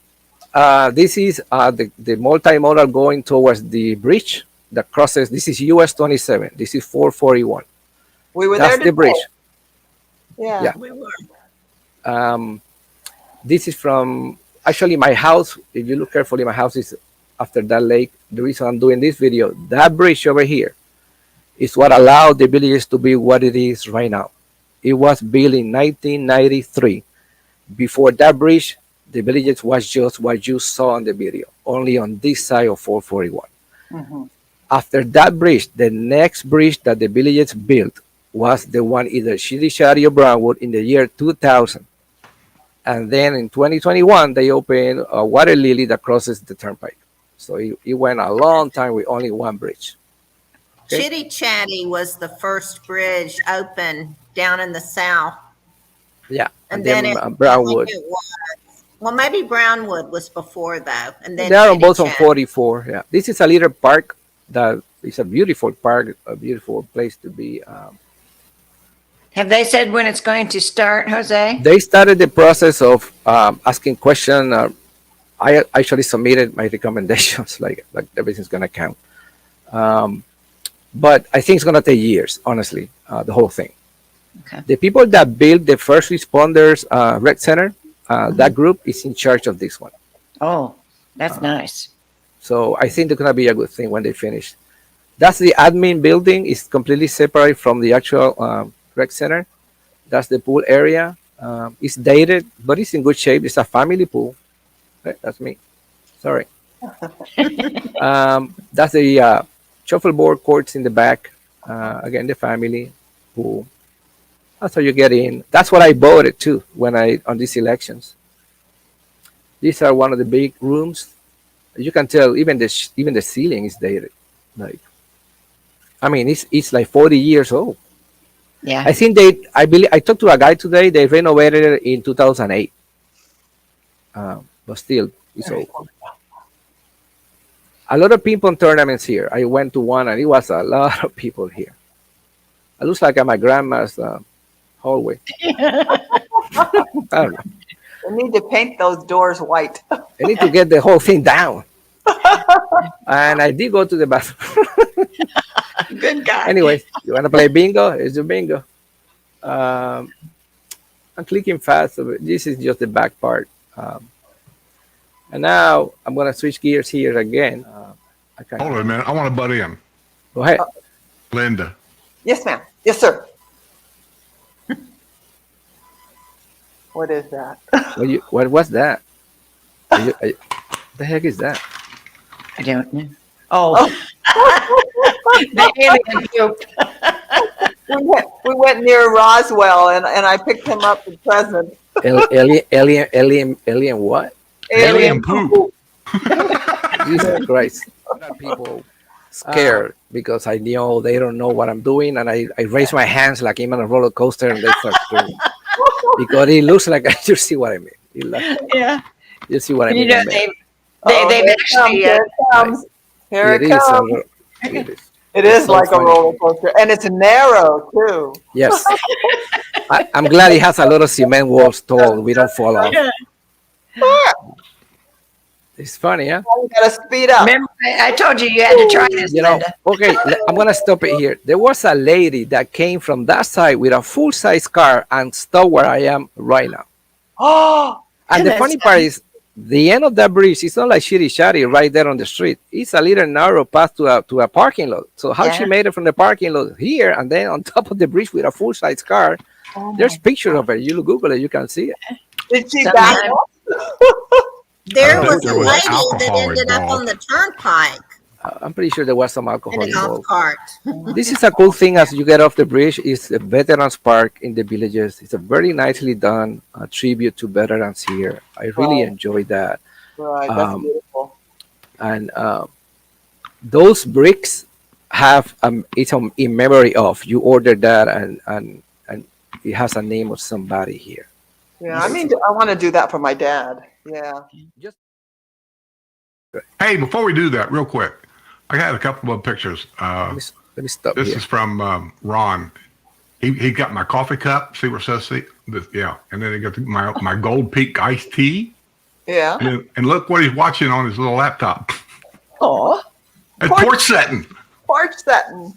Speaker 8: know. This is the multimodal going towards the bridge that crosses. This is US 27. This is 441.
Speaker 2: We were
Speaker 8: That's
Speaker 2: there
Speaker 8: the bridge.
Speaker 2: Yeah.
Speaker 8: Yeah.
Speaker 3: We were.
Speaker 8: This is from actually my house. If you look carefully, my house is after that lake. The reason I'm doing this video, that bridge over here is what allowed the villages to be what it is right now. It was built in 1993. Before that bridge, the villages was just what you saw on the video, only on this side of 441.
Speaker 2: Mhm.
Speaker 8: After that bridge, the next bridge that the villages built was the one either Shiri or Brownwood in the year 2000. And then in 2021, they opened a water lily that crosses the turnpike. So it went a long time with only one bridge. Okay.
Speaker 5: Chitty Chatty was the first bridge open down in the south.
Speaker 8: Yeah.
Speaker 5: And
Speaker 8: And
Speaker 5: then
Speaker 8: then
Speaker 5: it,
Speaker 8: Brownwood.
Speaker 5: it was. Well, maybe Brownwood was before though, and then
Speaker 8: They are on
Speaker 5: Kitty
Speaker 8: both on
Speaker 5: Chat.
Speaker 8: 44. Yeah, this is a little park that is a beautiful park, a beautiful place to be.
Speaker 3: Have they said when it's going to start, Jose?
Speaker 8: They started the process of asking questions. I actually submitted my recommendations, like everything's gonna count. But I think it's gonna take years, honestly, the whole thing.
Speaker 3: Okay.
Speaker 8: The people that built the first responders rec center, that group is in charge of this one.
Speaker 3: Oh, that's nice.
Speaker 8: So I think it's gonna be a good thing when they finish. That's the admin building. It's completely separate from the actual rec center. That's the pool area. It's dated, but it's in good shape. It's a family pool. Okay, that's me. Sorry. That's the shuffleboard courts in the back. Again, the family pool. That's how you get in. That's what I bought it too when I on these elections. These are one of the big rooms. You can tell even the ceiling is dated. Like, I mean, it's like 40 years old.
Speaker 3: Yeah.
Speaker 8: I think I believe I talked to a guy today. They renovated it in 2008, but still, it's old. A lot of ping pong tournaments here. I went to one, and it was a lot of people here. It looks like at my grandma's hallway. I don't know.
Speaker 2: We need to paint those doors white.
Speaker 8: I need to get the whole thing down. And I did go to the bathroom.
Speaker 3: Good guy.
Speaker 8: Anyways, you want to play bingo? It's a bingo. I'm clicking fast. So this is just the back part. And now I'm going to switch gears here again.
Speaker 1: Hold on a minute. I want to butt in.
Speaker 8: Go ahead.
Speaker 1: Linda.
Speaker 2: Yes, ma'am. Yes, sir. What is that?
Speaker 8: What was that? The heck is that?
Speaker 3: I don't know. Oh. The alien poop.
Speaker 2: We went near Roswell, and I picked him up a present.
Speaker 8: Alien what?
Speaker 1: Alien poop.
Speaker 8: Jesus Christ. People scared because I know they don't know what I'm doing, and I raise my hands like I'm on a roller coaster, and they start screaming. Because it looks like you see what I mean.
Speaker 3: Yeah.
Speaker 8: You see what I mean.
Speaker 3: You know, they've actually.
Speaker 2: Here it comes. Here it
Speaker 8: is.
Speaker 2: comes.
Speaker 8: It is.
Speaker 2: It is
Speaker 8: so
Speaker 2: like
Speaker 8: funny.
Speaker 2: a roller coaster, and it's narrow too.
Speaker 8: Yes. I'm glad it has a lot of cement walls tall. We don't fall off. It's funny, huh?
Speaker 2: You gotta speed up.
Speaker 3: Remember, I told you you had to try this,
Speaker 8: You know,
Speaker 3: Linda.
Speaker 8: okay, I'm gonna stop it here. There was a lady that came from that side with a full-size car and stopped where I am right now.
Speaker 2: Oh,
Speaker 8: And the
Speaker 3: Goodness.
Speaker 8: funny part is, the end of that bridge is not like shitty shatty right there on the street. It's a little narrow path to a parking lot. So how she
Speaker 3: Yeah.
Speaker 8: made it from the parking lot here and then on top of the bridge with a full-size car?
Speaker 2: oh
Speaker 8: There's
Speaker 2: my-
Speaker 8: pictures of it. You Google it, you can see it.
Speaker 2: Did she
Speaker 3: Sometimes-
Speaker 2: back up?
Speaker 5: There
Speaker 1: I
Speaker 5: was
Speaker 1: think
Speaker 5: a
Speaker 1: there was
Speaker 5: lady that
Speaker 1: alcohol
Speaker 5: ended up
Speaker 1: involved.
Speaker 5: on the turnpike
Speaker 8: I'm pretty sure there was some
Speaker 5: in
Speaker 8: alcohol
Speaker 5: a golf
Speaker 8: involved.
Speaker 5: cart.
Speaker 8: This is a cool thing as you get off the bridge. It's a Veterans Park in the villages. It's a very nicely done tribute to veterans here. I really
Speaker 2: Wow.
Speaker 8: enjoyed that.
Speaker 2: Right, that's
Speaker 8: Um,
Speaker 2: beautiful.
Speaker 8: And those bricks have it's in memory of. You ordered that and it has a name of somebody here.
Speaker 2: Yeah, I mean, I want to do that for my dad. Yeah.
Speaker 1: Hey, before we do that, real quick, I had a couple of pictures.
Speaker 8: Let me stop
Speaker 1: This
Speaker 8: here.
Speaker 1: is from Ron. He got my coffee cup. See where it says see? Yeah, and then he got my Gold Peak iced tea.
Speaker 2: Yeah.
Speaker 1: And look what he's watching on his little laptop.
Speaker 2: Oh,
Speaker 1: It's porch setting.
Speaker 2: porch setting.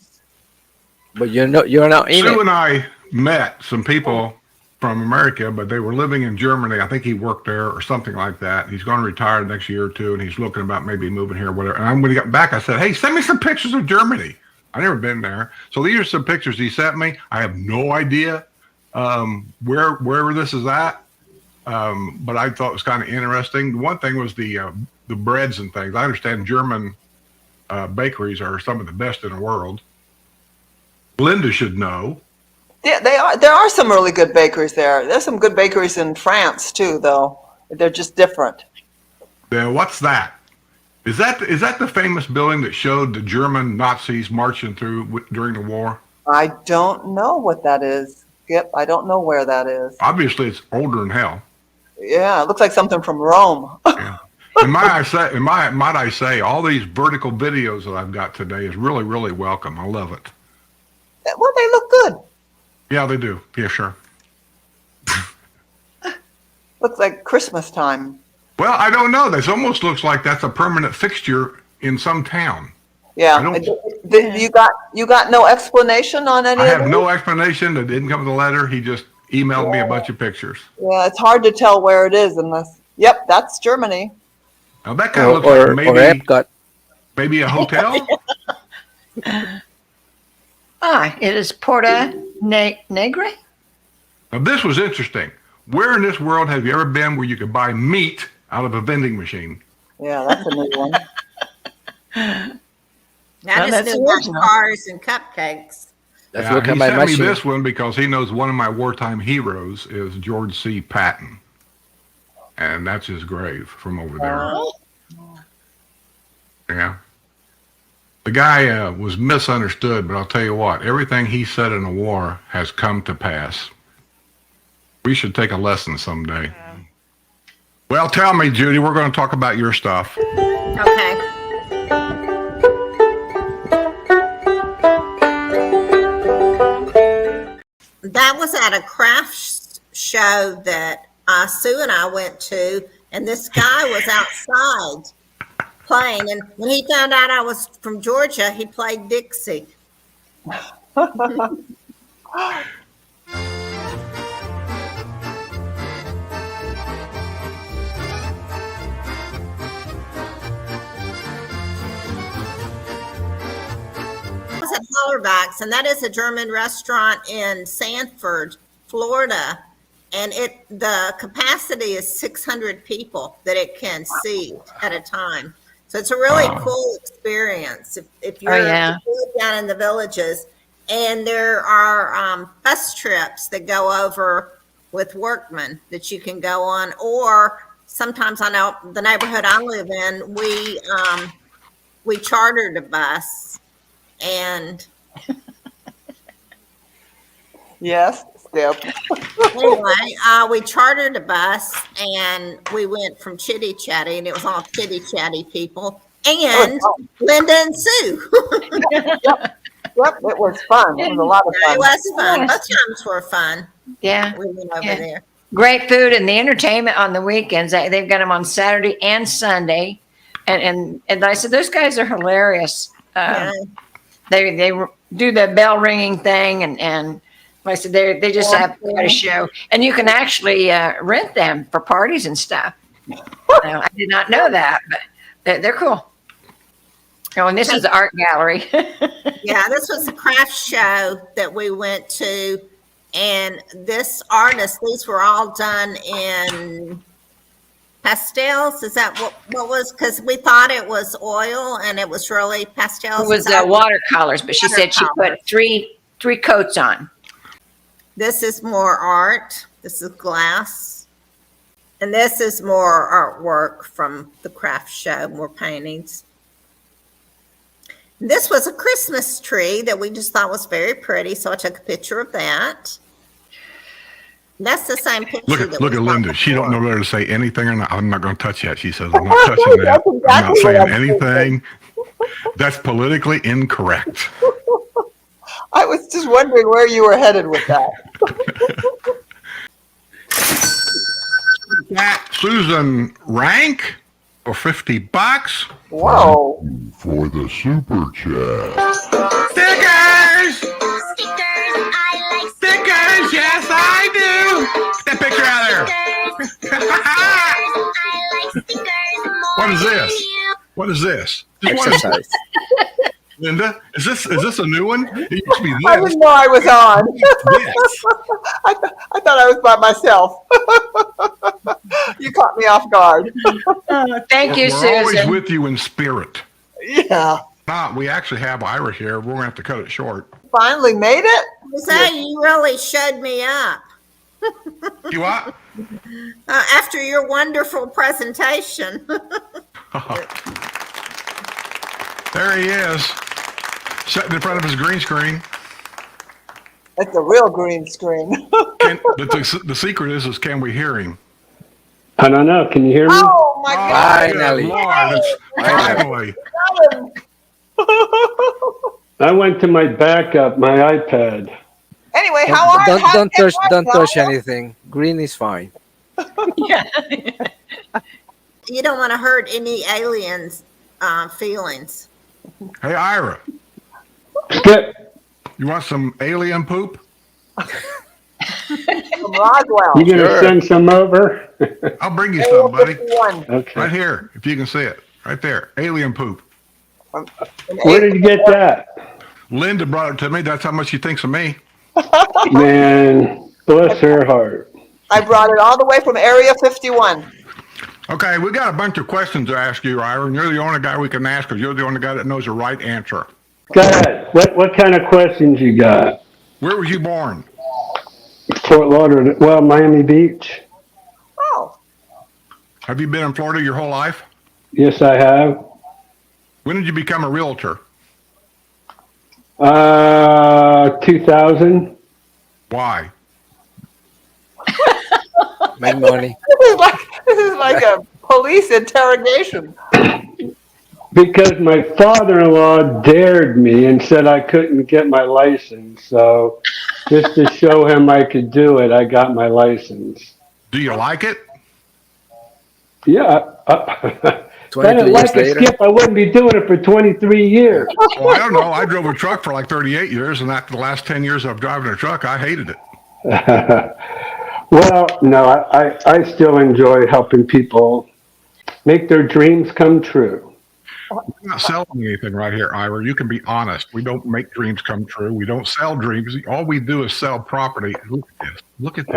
Speaker 8: But you're not in
Speaker 1: Sue
Speaker 8: it.
Speaker 1: and I met some people from America, but they were living in Germany. I think he worked there or something like that. He's going to retire next year or two, and he's looking about maybe moving here or whatever. And when he got back, I said, hey, send me some pictures of Germany. I've never been there. So these are some pictures he sent me. I have no idea wherever this is at, but I thought it was kind of interesting. One thing was the breads and things. I understand German bakeries are some of the best in the world. Linda should know.
Speaker 2: Yeah, they are. There are some really good bakeries there. There's some good bakeries in France too, though. They're just different.
Speaker 1: Then what's that? Is that the famous building that showed the German Nazis marching through during the war?
Speaker 2: I don't know what that is. Skip, I don't know where that is.
Speaker 1: Obviously, it's older than hell.
Speaker 2: Yeah, it looks like something from Rome.
Speaker 1: Yeah. And might I say, all these vertical videos that I've got today is really, really welcome. I love it.
Speaker 2: Well, they look good.
Speaker 1: Yeah, they do. Yeah, sure.
Speaker 2: Looks like Christmas time.
Speaker 1: Well, I don't know. This almost looks like that's a permanent fixture in some town.
Speaker 2: Yeah.
Speaker 1: I don't-
Speaker 2: You got no explanation on any
Speaker 1: I
Speaker 2: of
Speaker 1: have
Speaker 2: them?
Speaker 1: no explanation. That didn't come with the letter. He just emailed me a bunch of pictures.
Speaker 2: Yeah, it's hard to tell where it is unless. Yep, that's Germany.
Speaker 1: Now that kind of looks
Speaker 8: Or
Speaker 1: like
Speaker 8: Epcot.
Speaker 1: maybe a hotel.
Speaker 3: It is Porta Negre.
Speaker 1: Now this was interesting. Where in this world have you ever been where you could buy meat out of a vending machine?
Speaker 2: Yeah, that's a new one.
Speaker 5: That
Speaker 3: Well,
Speaker 5: is
Speaker 3: that's
Speaker 5: new
Speaker 3: original.
Speaker 5: cars and cupcakes.
Speaker 8: Let's
Speaker 1: Yeah,
Speaker 8: look
Speaker 1: he
Speaker 8: at my
Speaker 1: sent me
Speaker 8: machine.
Speaker 1: this one because he knows one of my wartime heroes is George C. Patton. And that's his grave from over there. Yeah. The guy was misunderstood, but I'll tell you what, everything he said in the war has come to pass. We should take a lesson someday. Well, tell me, Judy, we're going to talk about your stuff.
Speaker 5: Okay. That was at a craft show that Sue and I went to, and this guy was outside playing. And when he found out I was from Georgia, he played Dixie. I was at Hollerbach's, and that is a German restaurant in Sanford, Florida. And the capacity is 600 people that it can seat at a time. So it's a really cool experience if you're
Speaker 3: yeah.
Speaker 5: down in the villages. And there are bus trips that go over with workmen that you can go on. Or sometimes I know the neighborhood I live in, we chartered a bus. And
Speaker 2: Yes, Skip.
Speaker 5: anyway, we chartered a bus and we went from Chitty Chatty, and it was all Chitty Chatty people and Linda and Sue.
Speaker 2: Yep, it was fun. It was a lot of
Speaker 5: It
Speaker 2: fun.
Speaker 5: was fun. Both times were fun.
Speaker 3: Yeah.
Speaker 5: We went over
Speaker 3: Yeah.
Speaker 5: there.
Speaker 3: Great food and the entertainment on the weekends. They've got them on Saturday and Sunday. And I said, those guys are hilarious.
Speaker 5: Yeah.
Speaker 3: They do the bell ringing thing, and like I said, they just have quite a show, and you can actually rent them for parties and stuff. I did not know that, but they're cool. Oh, and this is the art gallery.
Speaker 5: Yeah, this was the craft show that we went to, and this artist, these were all done in pastels. Is that what was? Because we thought it was oil, and it was really pastels.
Speaker 3: It was watercolors, but she said she put three coats on.
Speaker 5: This is more art. This is glass. And this is more artwork from the craft show, more paintings. This was a Christmas tree that we just thought was very pretty, so I took a picture of that. That's the same picture.
Speaker 1: Look at Linda. She don't know whether to say anything or not. I'm not going to touch that. She says, I'm not touching that.
Speaker 2: That's exactly
Speaker 1: I'm not
Speaker 2: what
Speaker 1: saying
Speaker 2: I'm
Speaker 1: anything. That's politically incorrect.
Speaker 2: I was just wondering where you were headed with that.
Speaker 1: That Susan Rank for $50.
Speaker 2: Whoa.
Speaker 6: For the super chat.
Speaker 1: Stickers!
Speaker 7: Stickers, I like
Speaker 1: Stickers! Yes, I do! Get that picture out of there.
Speaker 7: I like stickers more
Speaker 1: What is
Speaker 7: than
Speaker 1: this?
Speaker 7: you.
Speaker 1: What is this? Just one-
Speaker 8: Exercise.
Speaker 1: Linda, is this a new one? It used to be
Speaker 2: I
Speaker 1: this.
Speaker 2: didn't know I was on.
Speaker 1: This.
Speaker 2: I thought I was by myself. You caught me off guard.
Speaker 3: Thank you,
Speaker 1: We're always
Speaker 3: Susan.
Speaker 1: with you in spirit.
Speaker 2: Yeah.
Speaker 1: We actually have Ira here. We're going to have to cut it short.
Speaker 2: Finally made it.
Speaker 5: So you really showed me up.
Speaker 1: You what?
Speaker 5: After your wonderful presentation.
Speaker 1: There he is, sitting in front of his green screen.
Speaker 2: It's a real green screen.
Speaker 1: But the secret is can we hear him?
Speaker 9: I don't know. Can you hear me?
Speaker 2: Oh my God.
Speaker 8: Finally.
Speaker 1: Good Lord, it's finally.
Speaker 9: I went to my backup, my iPad.
Speaker 2: Anyway,
Speaker 8: Don't,
Speaker 2: how are
Speaker 8: don't,
Speaker 2: how
Speaker 8: don't touch, don't touch
Speaker 2: Claudia?
Speaker 8: anything. Green is fine.
Speaker 3: Yeah.
Speaker 5: You don't want to hurt any aliens' feelings.
Speaker 1: Hey, Ira,
Speaker 9: Skip,
Speaker 1: you want some alien poop?
Speaker 2: From Roswell.
Speaker 9: you gonna
Speaker 8: Sure.
Speaker 9: send some over?
Speaker 1: I'll bring you some, buddy.
Speaker 2: 51.
Speaker 9: Okay.
Speaker 1: Right here, if you can see it. Right there. Alien poop.
Speaker 9: Where did you get that?
Speaker 1: Linda brought it to me. That's how much she thinks of me.
Speaker 9: Man, bless her heart.
Speaker 2: I brought it all the way from Area 51.
Speaker 1: Okay, we got a bunch of questions to ask you, Ira, and you're the only guy we can ask because you're the only guy that knows the right answer.
Speaker 9: Go ahead. What kind of questions you got?
Speaker 1: Where was you born?
Speaker 9: Fort Lauderdale. Well, Miami Beach.
Speaker 2: Oh,
Speaker 1: Have you been in Florida your whole life?
Speaker 9: Yes, I have.
Speaker 1: When did you become a realtor?
Speaker 9: 2000.
Speaker 1: Why?
Speaker 8: Make money.
Speaker 2: this is like a police interrogation.
Speaker 9: Because my father-in-law dared me and said I couldn't get my license. So just to show him I could do it, I got my license.
Speaker 1: Do you like it?
Speaker 9: Yeah. If I
Speaker 8: 22
Speaker 9: didn't
Speaker 8: years
Speaker 9: like it,
Speaker 8: later.
Speaker 9: Skip, I wouldn't be doing it for 23 years.
Speaker 1: Well, I don't know. I drove a truck for like 38 years, and after the last 10 years of driving a truck, I hated it.
Speaker 9: Well, no, I still enjoy helping people make their dreams come true.
Speaker 1: We're not selling anything right here, Ira. You can be honest. We don't make dreams come true. We don't sell dreams. All we do is sell property. Look at this. Look at this.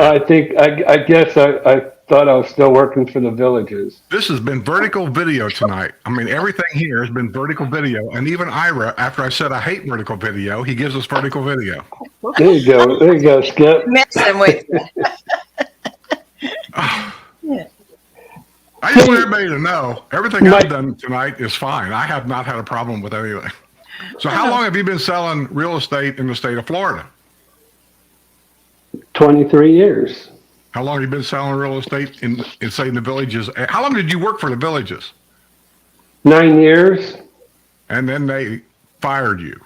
Speaker 9: I guess I thought I was still working for the Villages.
Speaker 1: This has been vertical video tonight. I mean, everything here has been vertical video. And even Ira, after I said I hate vertical video, he gives us vertical video.
Speaker 9: There you go. There you go, Skip.
Speaker 3: Messing with you.
Speaker 1: I just want everybody to know everything I've done tonight is fine. I have not had a problem with anything. So how long have you been selling real estate in the state of Florida?
Speaker 9: 23 years.
Speaker 1: How long have you been selling real estate in say, in the Villages? How long did you work for the Villages?
Speaker 9: 9 years.
Speaker 1: And then they fired you.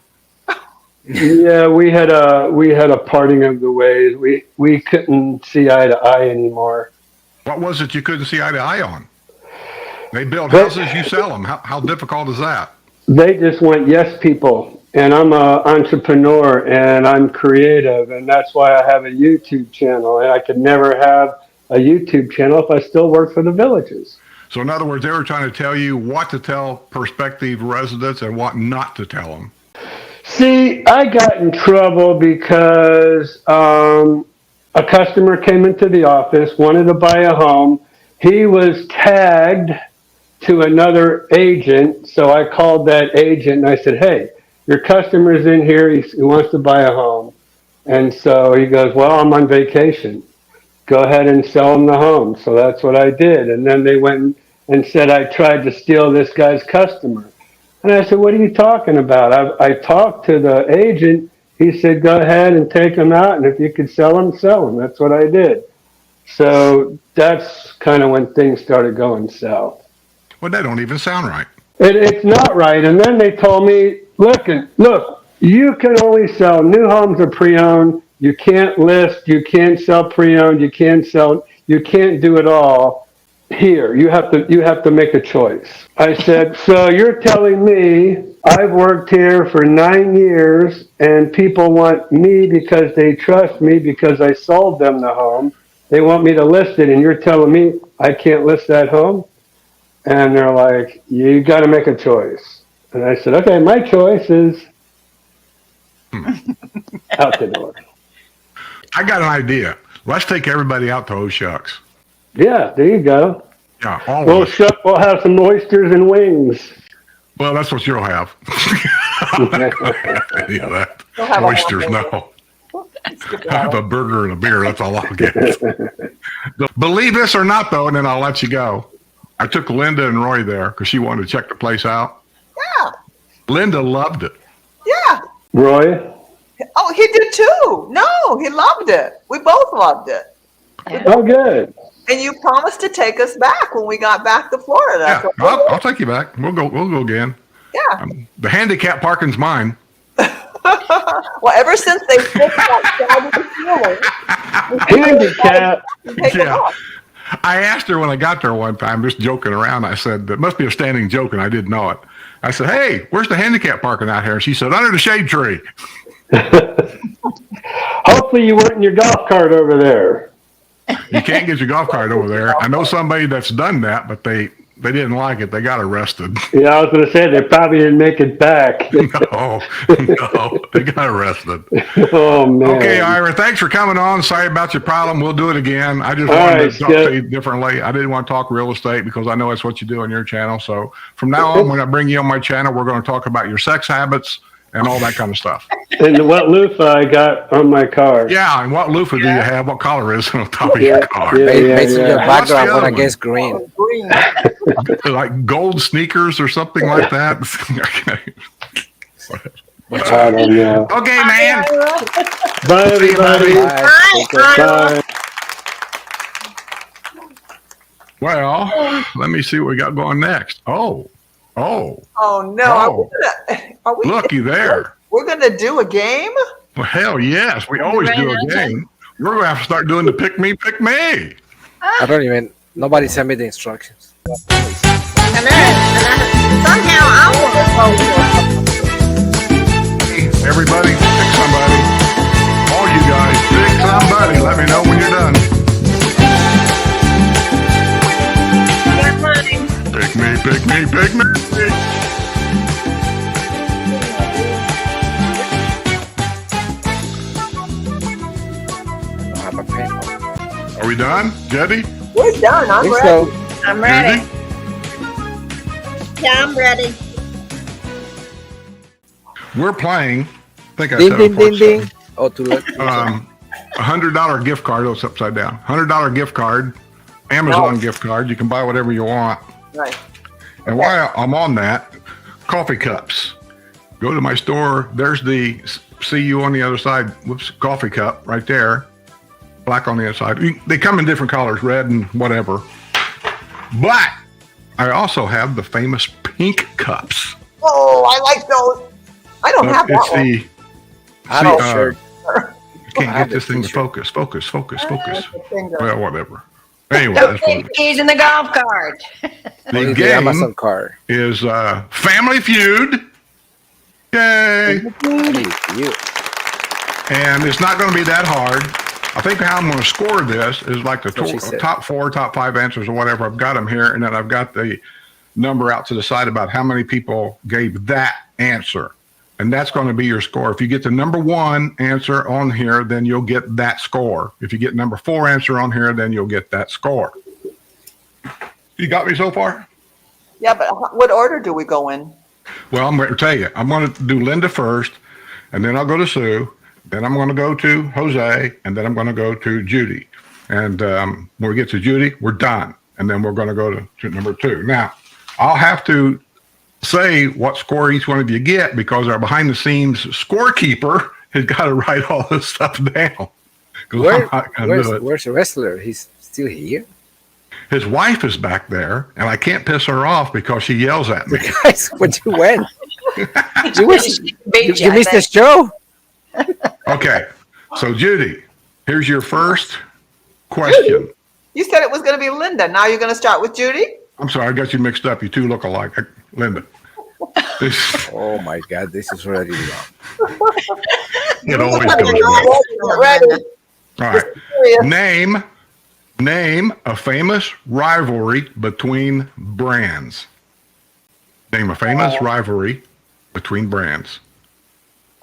Speaker 9: Yeah, we had a parting of the ways. We couldn't see eye to eye anymore.
Speaker 1: What was it you couldn't see eye to eye on? They build houses, you sell them. How difficult is that?
Speaker 9: They just went yes people, and I'm an entrepreneur and I'm creative, and that's why I have a YouTube channel. And I could never have a YouTube channel if I still worked for the Villages.
Speaker 1: So in other words, they were trying to tell you what to tell prospective residents and what not to tell them.
Speaker 9: See, I got in trouble because a customer came into the office, wanted to buy a home. He was tagged to another agent, so I called that agent and I said, hey, your customer's in here, he wants to buy a home. And so he goes, well, I'm on vacation. Go ahead and sell him the home. So that's what I did. And then they went and said I tried to steal this guy's customer. And I said, what are you talking about? I talked to the agent. He said, go ahead and take him out, and if you could sell him, sell him. That's what I did. So that's kind of when things started going south.
Speaker 1: Well, that don't even sound right.
Speaker 9: It's not right. And then they told me, look, you can only sell new homes or pre-owned. You can't list. You can't sell pre-owned. You can't do it all. Here, you have to make a choice. I said, so you're telling me I've worked here for 9 years and people want me because they trust me because I sold them the home. They want me to list it and you're telling me I can't list that home? And they're like, you got to make a choice. And I said, okay, my choice is out the door.
Speaker 1: I got an idea. Let's take everybody out to O'Shucks.
Speaker 9: Yeah, there you go.
Speaker 1: Yeah, all of us.
Speaker 9: We'll have some oysters and wings.
Speaker 1: Well, that's what you'll have. Yeah, that.
Speaker 2: You'll have a
Speaker 1: Oysters,
Speaker 2: hamburger.
Speaker 1: no. I have a burger and a beer. That's all I'll get. Believe this or not, though, and then I'll let you go. I took Linda and Roy there because she wanted to check the place out.
Speaker 2: Yeah.
Speaker 1: Linda loved it.
Speaker 2: Yeah.
Speaker 9: Roy?
Speaker 2: Oh, he did too. No, he loved it. We both loved it.
Speaker 9: Oh, good.
Speaker 2: And you promised to take us back when we got back to Florida.
Speaker 1: Yeah,
Speaker 2: So-
Speaker 1: I'll take you back. We'll go again.
Speaker 2: yeah.
Speaker 1: The handicap parking's mine.
Speaker 2: Well, ever since they fixed that side of the ceiling,
Speaker 9: Handicap.
Speaker 2: take it
Speaker 1: Yeah.
Speaker 2: off.
Speaker 1: I asked her when I got there one time, just joking around. I said, "That must be a standing joke," and I didn't know it. I said, "Hey, where's the handicap parking out here?" And she said, "Under the shade tree."
Speaker 9: Hopefully you weren't in your golf cart over there.
Speaker 1: You can't get your golf cart over there. I know somebody that's done that, but they didn't like it. They got arrested.
Speaker 9: Yeah, I was going to say they probably didn't make it back.
Speaker 1: No, they got arrested.
Speaker 9: Oh, man.
Speaker 1: Okay, Ira, thanks for coming on. Sorry about your problem. We'll do it again. I just
Speaker 9: All
Speaker 1: wanted
Speaker 9: right,
Speaker 1: to talk
Speaker 9: Skip.
Speaker 1: to you differently. I didn't want to talk real estate because I know that's what you do on your channel. So from now on, when I bring you on my channel, we're going to talk about your sex habits and all that kind of stuff.
Speaker 9: And what loofah I got on my car.
Speaker 1: Yeah, and what loofah do you have? What color is it on top of your car?
Speaker 9: Yeah,
Speaker 8: Basically, your
Speaker 9: yeah.
Speaker 1: What's the
Speaker 8: background
Speaker 1: other
Speaker 8: when I
Speaker 1: one?
Speaker 8: guess green.
Speaker 2: Green.
Speaker 1: Like gold sneakers or something like that? Okay.
Speaker 9: I don't know.
Speaker 1: Okay, man.
Speaker 9: Bye,
Speaker 1: See you, buddy.
Speaker 9: everybody.
Speaker 8: Bye. Take care.
Speaker 9: Bye.
Speaker 1: Well, let me see what we got going next. Oh,
Speaker 2: Oh no!
Speaker 1: Oh.
Speaker 2: Are we?
Speaker 1: looky there.
Speaker 2: We're gonna do a game.
Speaker 1: Well, hell yes. We always do a game. We're going to have to start doing the pick me, pick me.
Speaker 8: I don't even. Nobody sent me the instructions.
Speaker 5: And then somehow I want
Speaker 1: Everybody, pick somebody. All you guys, pick somebody. Let me know when you're done. Pick me, pick me, pick me.
Speaker 8: I don't have a pen.
Speaker 1: Are we done, Jetty?
Speaker 2: We're done.
Speaker 8: I
Speaker 2: I'm
Speaker 8: think
Speaker 2: ready.
Speaker 8: so.
Speaker 3: I'm ready.
Speaker 1: Susie?
Speaker 5: Yeah, I'm ready.
Speaker 1: We're playing. I think I
Speaker 8: Ding,
Speaker 1: said
Speaker 8: ding,
Speaker 1: it before,
Speaker 8: ding, ding. Oh, too late.
Speaker 1: $100 gift card. Oh, it's upside down. $100 gift card. Amazon gift card. You can buy whatever you want.
Speaker 2: Right.
Speaker 1: And while I'm on that, coffee cups. Go to my store. There's the see you on the other side. Whoops, coffee cup right there. Black on the inside. They come in different colors, red and whatever. But I also have the famous pink cups.
Speaker 2: Oh, I like those. I don't have that
Speaker 1: It's
Speaker 2: one.
Speaker 1: the.
Speaker 8: I don't
Speaker 1: see,
Speaker 8: shirt.
Speaker 1: I can't
Speaker 8: I have
Speaker 1: get this
Speaker 8: the
Speaker 1: thing to
Speaker 8: t-shirt.
Speaker 1: focus.
Speaker 2: The finger.
Speaker 1: Well, whatever. Anyway,
Speaker 3: Don't
Speaker 1: that's what
Speaker 3: take keys in the golf cart.
Speaker 8: Only
Speaker 1: the
Speaker 8: the Amazon
Speaker 1: game
Speaker 8: car.
Speaker 1: is Family Feud. Yay!
Speaker 8: You.
Speaker 1: And it's not going to be that hard. I think how I'm going to score this is like the
Speaker 8: That's what she said.
Speaker 1: top 4, top 5 answers or whatever. I've got them here, and then I've got the number out to the side about how many people gave that answer. And that's going to be your score. If you get the number 1 answer on here, then you'll get that score. If you get number 4 answer on here, then you'll get that score. You got me so far?
Speaker 2: Yeah, but what order do we go in?
Speaker 1: Well, I'm going to tell you. I'm going to do Linda first, and then I'll go to Sue. Then I'm going to go to Jose, and then I'm going to go to Judy. And when we get to Judy, we're done. And then we're going to go to number 2. Now, I'll have to say what score each one of you get because our behind-the-scenes scorekeeper has got to write all this stuff down. 'Cause I'm not gonna do it.
Speaker 8: Where's the wrestler? He's still here.
Speaker 1: His wife is back there, and I can't piss her off because she yells at me.
Speaker 8: Guys, when you went, you
Speaker 3: Beat
Speaker 8: you
Speaker 3: I
Speaker 8: missed the
Speaker 3: think.
Speaker 8: show.
Speaker 1: Okay, so Judy, here's your first question.
Speaker 2: You said it was going to be Linda. Now you're going to start with Judy?
Speaker 1: I'm sorry, I got you mixed up. You two look alike. Linda. This,
Speaker 8: Oh my God, this is already long.
Speaker 1: it always goes wrong.
Speaker 2: Ready.
Speaker 1: All right.
Speaker 2: Serious.
Speaker 1: Name a famous rivalry between brands. Name a famous rivalry between brands.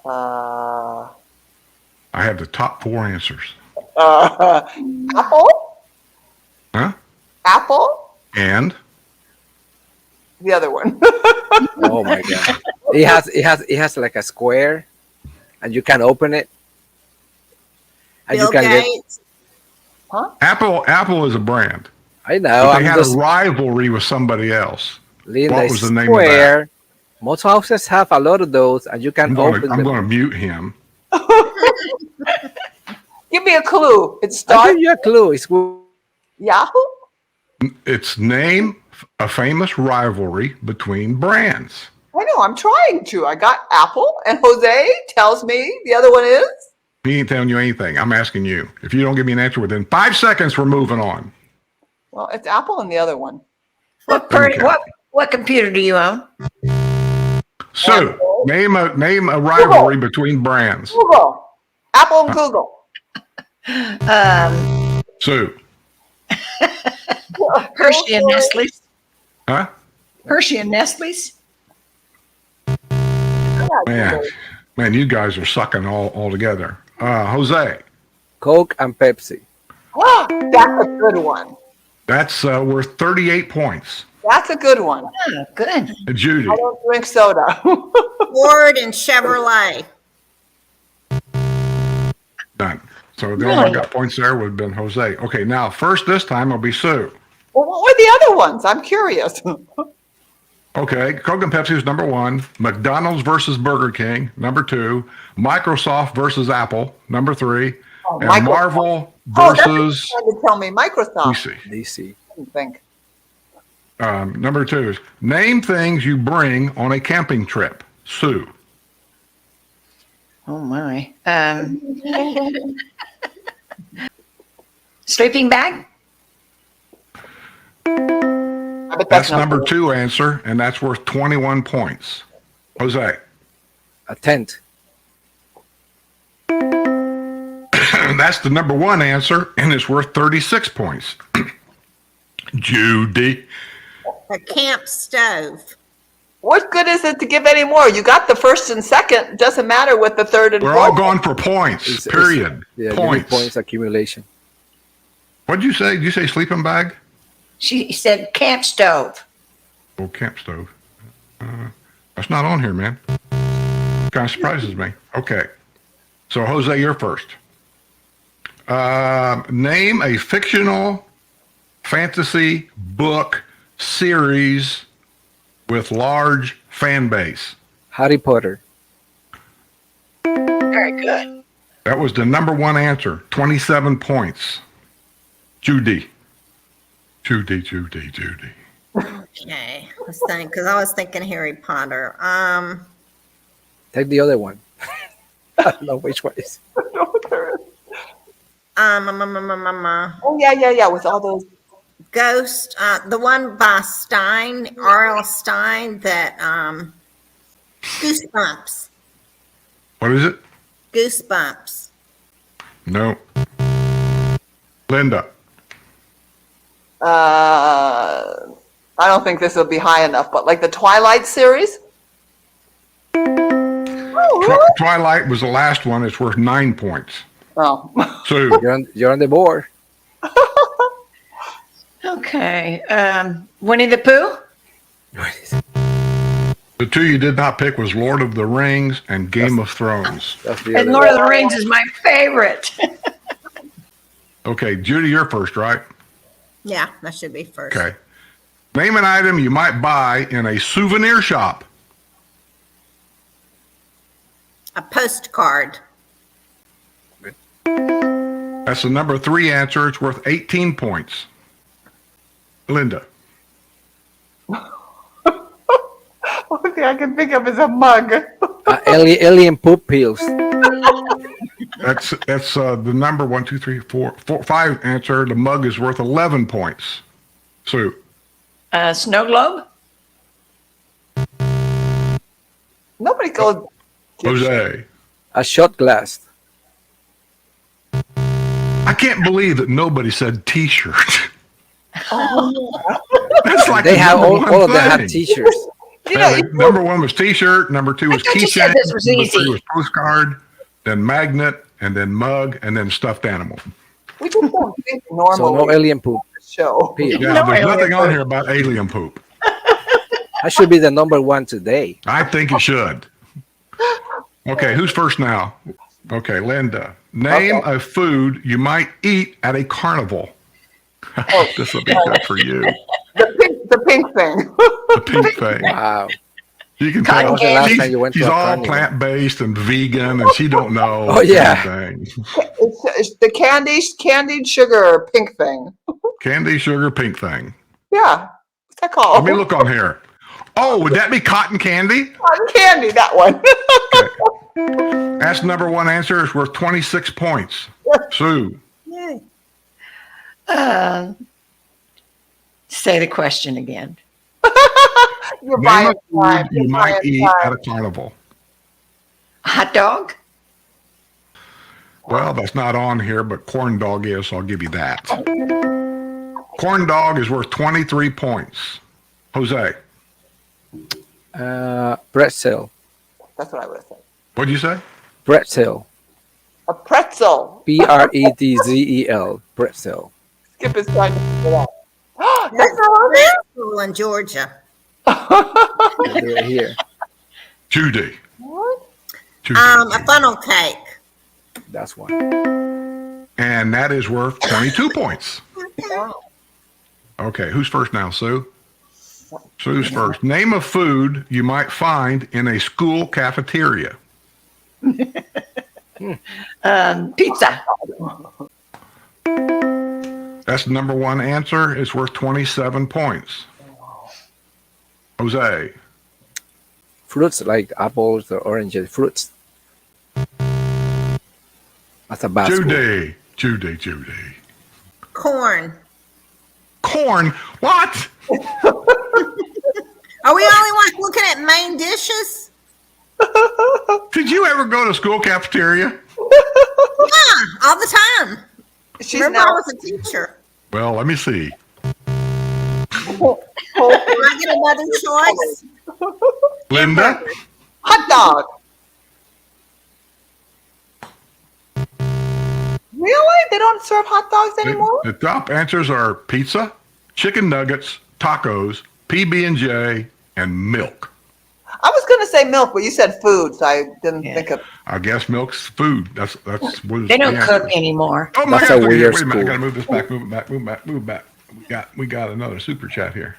Speaker 2: Uh,
Speaker 1: I have the top 4 answers.
Speaker 2: Apple?
Speaker 1: Huh?
Speaker 2: Apple?
Speaker 1: And
Speaker 2: The other one.
Speaker 8: Oh my God, it has like a square, and you can open it, and
Speaker 5: Bill
Speaker 8: you can get.
Speaker 5: Gates.
Speaker 1: Apple is a brand.
Speaker 8: I know.
Speaker 1: But
Speaker 8: I'm
Speaker 1: they had
Speaker 8: just
Speaker 1: a rivalry with somebody else.
Speaker 8: Linda,
Speaker 1: What
Speaker 8: it's
Speaker 1: was the name of that?
Speaker 8: square. Most houses have a lot of those, and you can
Speaker 1: I'm
Speaker 8: open
Speaker 1: going
Speaker 8: them.
Speaker 1: to mute him.
Speaker 2: Give me a clue. It
Speaker 8: I'll
Speaker 2: starts.
Speaker 8: give you a clue. It's
Speaker 2: Yahoo?
Speaker 1: It's name a famous rivalry between brands.
Speaker 2: I know, I'm trying to. I got Apple, and Jose tells me the other one is?
Speaker 1: He ain't telling you anything. I'm asking you. If you don't give me an answer within 5 seconds, we're moving on.
Speaker 2: Well, it's Apple and the other one.
Speaker 1: Okay.
Speaker 3: What computer do you own?
Speaker 1: Sue, name a rivalry between brands.
Speaker 2: Google. Apple and Google.
Speaker 1: Sue.
Speaker 3: Hershey and Nestle's.
Speaker 1: Huh?
Speaker 3: Hershey and Nestle's.
Speaker 1: Man, you guys are sucking all together. Jose.
Speaker 8: Coke and Pepsi.
Speaker 2: Oh, that's a good one.
Speaker 1: That's worth 38 points.
Speaker 2: That's a good one.
Speaker 3: Oh, good.
Speaker 1: Judy.
Speaker 2: I don't drink soda.
Speaker 5: Ford and Chevrolet.
Speaker 1: Done. So the only one got points there would have been Jose. Okay, now first this time will be Sue.
Speaker 2: Well, what were the other ones? I'm curious.
Speaker 1: Okay, Coke and Pepsi is number 1. McDonald's versus Burger King, number 2. Microsoft versus Apple, number 3.
Speaker 2: Oh,
Speaker 1: And
Speaker 2: Microsoft.
Speaker 1: Marvel
Speaker 2: That's what
Speaker 1: versus
Speaker 2: you tried to tell me. Microsoft.
Speaker 1: DC.
Speaker 8: DC.
Speaker 2: I didn't think.
Speaker 1: Number 2 is name things you bring on a camping trip. Sue.
Speaker 3: Oh my. Sleeping bag?
Speaker 2: I bet
Speaker 1: That's
Speaker 2: not
Speaker 1: number
Speaker 2: good.
Speaker 1: 2 answer, and that's worth 21 points. Jose.
Speaker 8: A tent.
Speaker 1: That's the number 1 answer, and it's worth 36 points. Judy.
Speaker 5: A camp stove.
Speaker 2: What good is it to give any more? You got the first and second. Doesn't matter with the third and
Speaker 1: We're
Speaker 2: fourth.
Speaker 1: all going for points, period.
Speaker 8: Yeah,
Speaker 1: Points.
Speaker 8: points accumulation.
Speaker 1: What'd you say? Did you say sleeping bag?
Speaker 3: She said camp stove.
Speaker 1: Oh, camp stove. That's not on here, man. Kind of surprises me. Okay. So, Jose, you're first. Name a fictional fantasy book series with large fan base.
Speaker 8: Harry Potter.
Speaker 3: Very good.
Speaker 1: That was the number 1 answer. 27 points. Judy. Judy.
Speaker 5: Okay, let's think, because I was thinking Harry Potter.
Speaker 8: Take the other one. I don't know which one is.
Speaker 2: Oh, yeah, with all those.
Speaker 5: Ghost, the one by Stein, R.L. Stein, that Goosebumps.
Speaker 1: What is it?
Speaker 5: Goosebumps.
Speaker 1: No. Linda.
Speaker 2: I don't think this will be high enough, but like the Twilight series? Oh, really?
Speaker 1: Twilight was the last one. It's worth 9 points.
Speaker 2: Oh.
Speaker 1: Sue.
Speaker 8: You're on the board.
Speaker 3: Okay. Winnie the Pooh?
Speaker 1: The 2 you did not pick was Lord of the Rings and Game of Thrones.
Speaker 8: That's the
Speaker 3: And
Speaker 8: other
Speaker 3: Lord
Speaker 8: one.
Speaker 3: of the Rings is my favorite.
Speaker 1: Okay, Judy, you're first, right?
Speaker 5: Yeah, that should be first.
Speaker 1: Okay. Name an item you might buy in a souvenir shop.
Speaker 5: A postcard.
Speaker 1: That's the number 3 answer. It's worth 18 points. Linda.
Speaker 2: Only thing I can think of is a mug.
Speaker 8: Alien poop pills.
Speaker 1: That's the number 1, 2, 3, 4, 5 answer. The mug is worth 11 points. Sue.
Speaker 3: Snow globe?
Speaker 2: Nobody goes.
Speaker 1: Jose.
Speaker 8: A shot glass.
Speaker 1: I can't believe that nobody said T-shirt. That's like
Speaker 8: They
Speaker 1: the
Speaker 8: have
Speaker 1: number
Speaker 8: all of them
Speaker 1: one
Speaker 8: have
Speaker 1: thing.
Speaker 8: T-shirts.
Speaker 1: Number 1 was T-shirt. Number 2 was
Speaker 3: thought you
Speaker 1: keychain.
Speaker 3: said this was
Speaker 1: Number
Speaker 3: easy.
Speaker 1: 3 was postcard. Then magnet, and then mug, and then stuffed animal.
Speaker 2: We just don't think
Speaker 8: So
Speaker 2: normally.
Speaker 8: no alien poop.
Speaker 2: Show.
Speaker 8: Pill.
Speaker 1: Yeah,
Speaker 3: No
Speaker 1: there's
Speaker 3: alien
Speaker 1: nothing on
Speaker 3: poop.
Speaker 1: here about alien poop.
Speaker 8: That should be the number 1 today.
Speaker 1: I think it should. Okay, who's first now? Okay, Linda. Name a food you might eat at a carnival. This will be good for you.
Speaker 2: The pink thing.
Speaker 1: The pink thing.
Speaker 8: Wow.
Speaker 1: You can
Speaker 3: Cotton
Speaker 1: tell
Speaker 8: was the last
Speaker 1: she's,
Speaker 8: time you went to
Speaker 1: she's
Speaker 8: a
Speaker 1: all
Speaker 8: carnival?
Speaker 1: plant-based and vegan, and she don't know
Speaker 8: Oh, yeah.
Speaker 1: anything.
Speaker 2: It's the candied sugar pink thing.
Speaker 1: Candy, sugar, pink thing.
Speaker 2: Yeah. What's that called?
Speaker 1: Let me look on here. Oh, would that be cotton candy?
Speaker 2: Cotton candy, that one.
Speaker 1: Okay. That's number one answer. It's worth 26 points. Sue.
Speaker 5: Yay.
Speaker 3: Say the question again.
Speaker 2: You're
Speaker 1: Name
Speaker 2: buying
Speaker 1: a food
Speaker 2: time.
Speaker 1: you
Speaker 2: You're
Speaker 1: might
Speaker 2: buying
Speaker 1: eat
Speaker 2: time.
Speaker 1: at a carnival.
Speaker 3: Hot dog?
Speaker 1: Well, that's not on here, but corn dog is, so I'll give you that. Corn dog is worth 23 points. Jose,
Speaker 8: Pretzel.
Speaker 2: That's what I would have said.
Speaker 1: what'd you say?
Speaker 8: Pretzel.
Speaker 2: A pretzel.
Speaker 8: Pretzel. Pretzel.
Speaker 2: Skip is trying to figure it out. That's
Speaker 5: That's
Speaker 2: not on there?
Speaker 5: school in Georgia.
Speaker 8: I'll do it here.
Speaker 1: Judy.
Speaker 2: What?
Speaker 1: Judy.
Speaker 5: A funnel cake.
Speaker 8: That's one.
Speaker 1: And that is worth 22 points. Okay, who's first now, Sue? Sue's first. Name a food you might find in a school cafeteria.
Speaker 3: Pizza.
Speaker 1: That's the number one answer. It's worth 27 points. Jose.
Speaker 8: Fruits like apples or oranges. Fruits. That's a bad school.
Speaker 1: Judy.
Speaker 5: Corn.
Speaker 1: Corn? What?
Speaker 5: Are we only looking at main dishes?
Speaker 1: Did you ever go to school cafeteria?
Speaker 5: Yeah, all the time.
Speaker 2: She's
Speaker 5: Remember,
Speaker 2: now
Speaker 5: I was a teacher.
Speaker 1: Well, let me see.
Speaker 5: Can I get another choice?
Speaker 1: Linda?
Speaker 2: hot dog. Really? They don't serve hot dogs anymore?
Speaker 1: The top answers are pizza, chicken nuggets, tacos, PB&J, and milk.
Speaker 2: I was going to say milk, but you said food, so I didn't
Speaker 3: Yeah.
Speaker 2: think of.
Speaker 1: I guess milk's food. That's what
Speaker 3: They don't
Speaker 1: the
Speaker 3: cook
Speaker 1: answer is.
Speaker 3: anymore.
Speaker 1: Oh my
Speaker 8: That's
Speaker 1: God!
Speaker 8: a weird
Speaker 1: Wait a minute! I
Speaker 8: school.
Speaker 1: gotta move this back. Move back. We got another super chat here.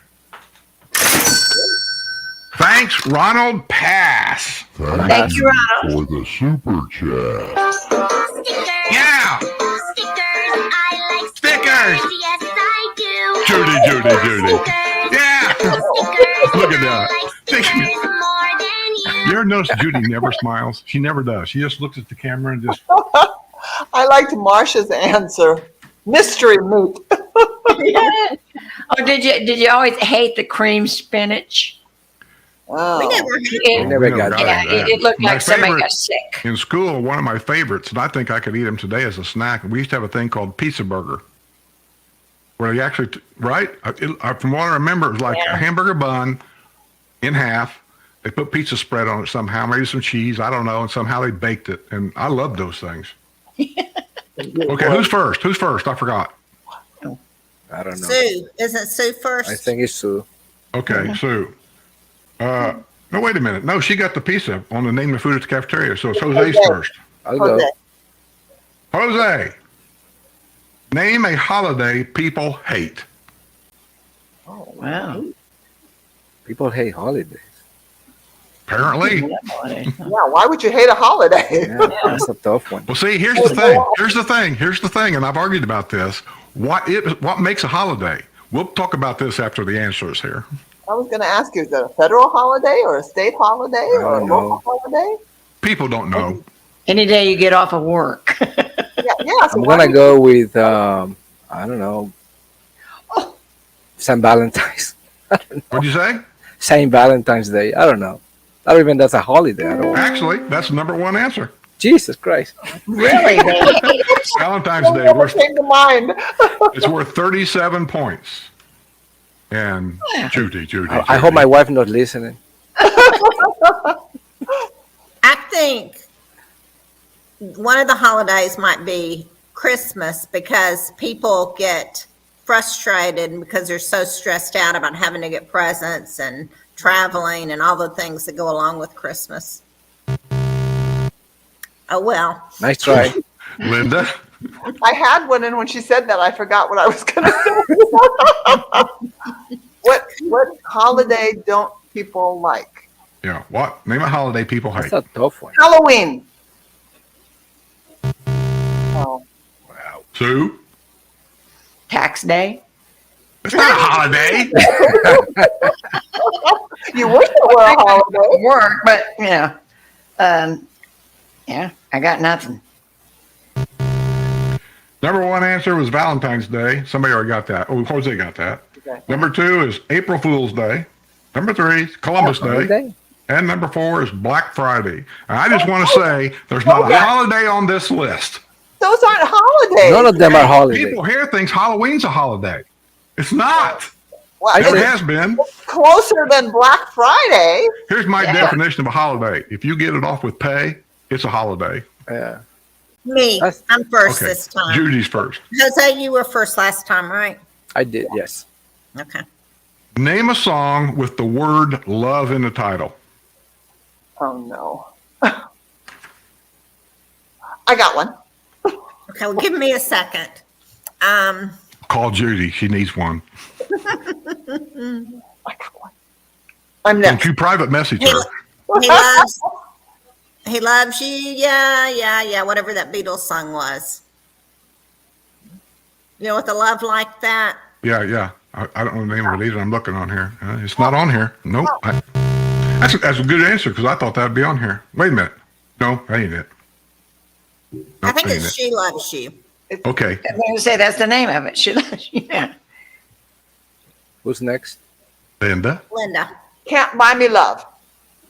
Speaker 1: Thanks, Ronald Pass.
Speaker 3: Thank you, Ronald.
Speaker 6: For the super chat.
Speaker 7: Stickers.
Speaker 1: Yeah,
Speaker 7: Stickers. I like
Speaker 1: stickers.
Speaker 7: Yes, I do.
Speaker 1: Judy.
Speaker 7: Stickers.
Speaker 1: Yeah.
Speaker 7: Stickers.
Speaker 1: Look at
Speaker 7: I
Speaker 1: that.
Speaker 7: like stickers more than you.
Speaker 1: You ever notice Judy never smiles? She never does. She just looks at the camera and just.
Speaker 2: I liked Marsha's answer. Mystery meat.
Speaker 3: Oh, did you always hate the cream spinach?
Speaker 2: Oh.
Speaker 5: We never had
Speaker 3: It,
Speaker 8: never got
Speaker 1: got
Speaker 3: yeah, it looked
Speaker 1: My
Speaker 3: like somebody
Speaker 1: favorite-
Speaker 3: got sick.
Speaker 1: In school, one of my favorites, and I think I could eat them today as a snack. We used to have a thing called pizza burger, where they actually, from what I remember, it was like
Speaker 3: Yeah.
Speaker 1: a hamburger bun in half. They put pizza spread on it somehow, maybe some cheese, I don't know, and somehow they baked it. And I loved those things. Okay, who's first? I forgot.
Speaker 8: I don't know.
Speaker 5: Sue. Isn't Sue first?
Speaker 8: I think it's Sue.
Speaker 1: Okay, Sue. No, wait a minute. No, she got the pizza on the name of food at the cafeteria, so it's Jose's first.
Speaker 8: I'll go.
Speaker 2: Okay.
Speaker 1: Jose, name a holiday people hate.
Speaker 3: Wow.
Speaker 8: People hate holidays.
Speaker 1: Apparently.
Speaker 2: Yeah, why would you hate a holiday?
Speaker 8: Yeah, that's a tough one.
Speaker 1: Well, see, here's the thing, and I've argued about this. What makes a holiday? We'll talk about this after the answers here.
Speaker 2: I was going to ask you, is it a federal holiday or a state holiday or a
Speaker 8: don't
Speaker 2: local
Speaker 8: know.
Speaker 2: holiday?
Speaker 1: People don't know.
Speaker 3: Any day you get off of work.
Speaker 2: Yeah. So
Speaker 8: I'm
Speaker 2: why
Speaker 8: gonna
Speaker 2: would-
Speaker 8: go with I don't know. St. Valentine's.
Speaker 1: What'd you say?
Speaker 8: St. Valentine's Day. I don't know. Not even that's a holiday. I don't.
Speaker 1: Actually, that's the number one answer.
Speaker 8: Jesus Christ.
Speaker 3: Really?
Speaker 1: Valentine's Day,
Speaker 2: Never came to mind.
Speaker 1: it's worth 37 points. And Judy.
Speaker 8: I hope my wife not listening.
Speaker 5: I think one of the holidays might be Christmas because people get frustrated because they're so stressed out about having to get presents and traveling and all the things that go along with Christmas. Oh, well.
Speaker 8: Nice try.
Speaker 1: Linda.
Speaker 2: I had one, and when she said that, I forgot what I was going to say. What holiday don't people like?
Speaker 1: Yeah. What? Name a holiday people hate.
Speaker 8: That's a tough one.
Speaker 2: Halloween. Oh.
Speaker 8: Wow.
Speaker 1: Sue?
Speaker 3: Tax day.
Speaker 1: It's not a holiday.
Speaker 2: You wish it were a holiday.
Speaker 3: Work, but yeah, I got nothing.
Speaker 1: Number one answer was Valentine's Day. Somebody already got that. Oh, Jose got that.
Speaker 2: Okay.
Speaker 1: Number two is April Fool's Day. Number three is Columbus Day.
Speaker 8: Holiday?
Speaker 1: And number four is Black Friday. And I just want to say there's not a holiday on this list.
Speaker 2: Those aren't holidays.
Speaker 8: None of them are holidays.
Speaker 1: People here thinks Halloween's a holiday. It's not.
Speaker 2: Well,
Speaker 1: Never
Speaker 2: it's
Speaker 1: has been.
Speaker 2: closer than Black Friday.
Speaker 1: Here's my
Speaker 3: Yeah.
Speaker 1: definition of a holiday. If you get it off with pay, it's a holiday.
Speaker 8: Yeah.
Speaker 5: Me,
Speaker 8: That's-
Speaker 5: I'm first
Speaker 1: Okay.
Speaker 5: this time.
Speaker 1: Judy's first.
Speaker 5: Jose, you were first last time, right?
Speaker 8: I did, yes.
Speaker 5: Okay.
Speaker 1: Name a song with the word love in the title.
Speaker 2: Oh no. I got one.
Speaker 5: Okay, well, give me a second.
Speaker 1: Call Judy. She needs one.
Speaker 2: I got one. I'm
Speaker 1: Don't
Speaker 2: next.
Speaker 1: you private message
Speaker 5: He,
Speaker 1: her.
Speaker 5: he loves you. Yeah. Whatever that Beatles song was. You know, with the love like that.
Speaker 1: Yeah. I don't know the name of it either. I'm looking on here. It's not on here. Nope. That's a good answer because I thought that'd be on here. Wait a minute. No, that ain't it.
Speaker 5: I
Speaker 1: Nope,
Speaker 5: think
Speaker 1: that ain't
Speaker 5: it's She Loves You.
Speaker 1: it. Okay.
Speaker 3: I'm going to say that's the name of it. She loves you. Yeah.
Speaker 8: Who's next?
Speaker 1: Linda.
Speaker 5: Linda.
Speaker 2: Can't buy me love.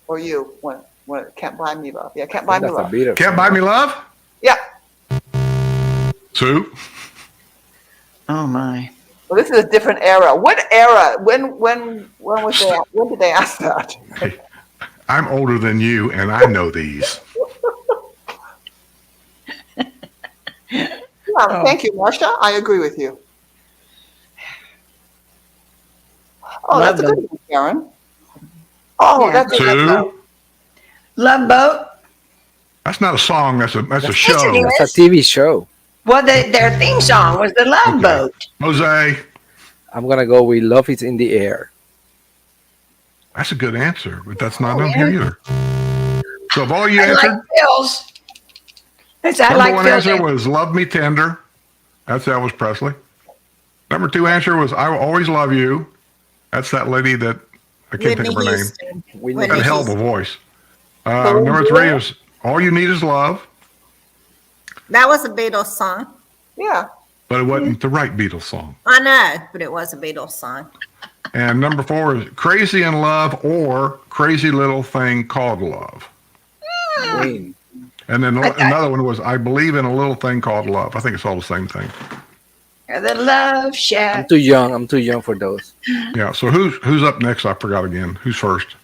Speaker 2: Or you. What? Can't buy me love. Yeah, can't buy me
Speaker 8: That's a
Speaker 2: love.
Speaker 8: Beatles
Speaker 1: Can't
Speaker 8: song.
Speaker 1: buy me love?
Speaker 2: Yeah.
Speaker 1: Sue?
Speaker 3: Oh my.
Speaker 2: Well, this is a different era. What era? When was that? When did they ask that?
Speaker 1: Hey, I'm older than you and I know these.
Speaker 2: Yeah, thank you, Marcia. I agree with you. Oh,
Speaker 3: Love
Speaker 2: that's a good one, Karen. Oh,
Speaker 3: Yeah.
Speaker 2: that's a good one.
Speaker 1: Sue?
Speaker 3: Love Boat.
Speaker 1: That's not a song. That's a
Speaker 3: Yes,
Speaker 1: show.
Speaker 3: it is.
Speaker 8: That's a TV show.
Speaker 3: Well, their theme song was the Love
Speaker 1: Okay.
Speaker 3: Boat.
Speaker 1: Jose?
Speaker 8: I'm going to go with Love is in the Air.
Speaker 1: That's a good answer, but that's not on here either. So of all you
Speaker 3: I
Speaker 1: answered,
Speaker 3: like Phil's. It's, I
Speaker 1: number
Speaker 3: like
Speaker 1: one
Speaker 3: Phil's.
Speaker 1: answer was Love Me Tender. That's Elvis Presley. Number two answer was I Will Always Love You. That's that lady that I can't think of her name.
Speaker 5: Houston.
Speaker 8: Whitney
Speaker 1: Got a hell of a
Speaker 5: Houston.
Speaker 1: voice. Number three is All You Need Is Love,
Speaker 5: That was a Beatles song.
Speaker 2: Yeah.
Speaker 1: but it wasn't the right Beatles song.
Speaker 5: I know, but it was a Beatles song.
Speaker 1: And number four is Crazy in Love or Crazy Little Thing Called Love.
Speaker 8: Queen.
Speaker 1: And then another one was I Believe in a Little Thing Called Love. I think it's all the same thing.
Speaker 3: The Love
Speaker 8: I'm
Speaker 3: Shack.
Speaker 8: too young. I'm too young for those.
Speaker 1: Yeah. So who's up next? I forgot again. Who's first?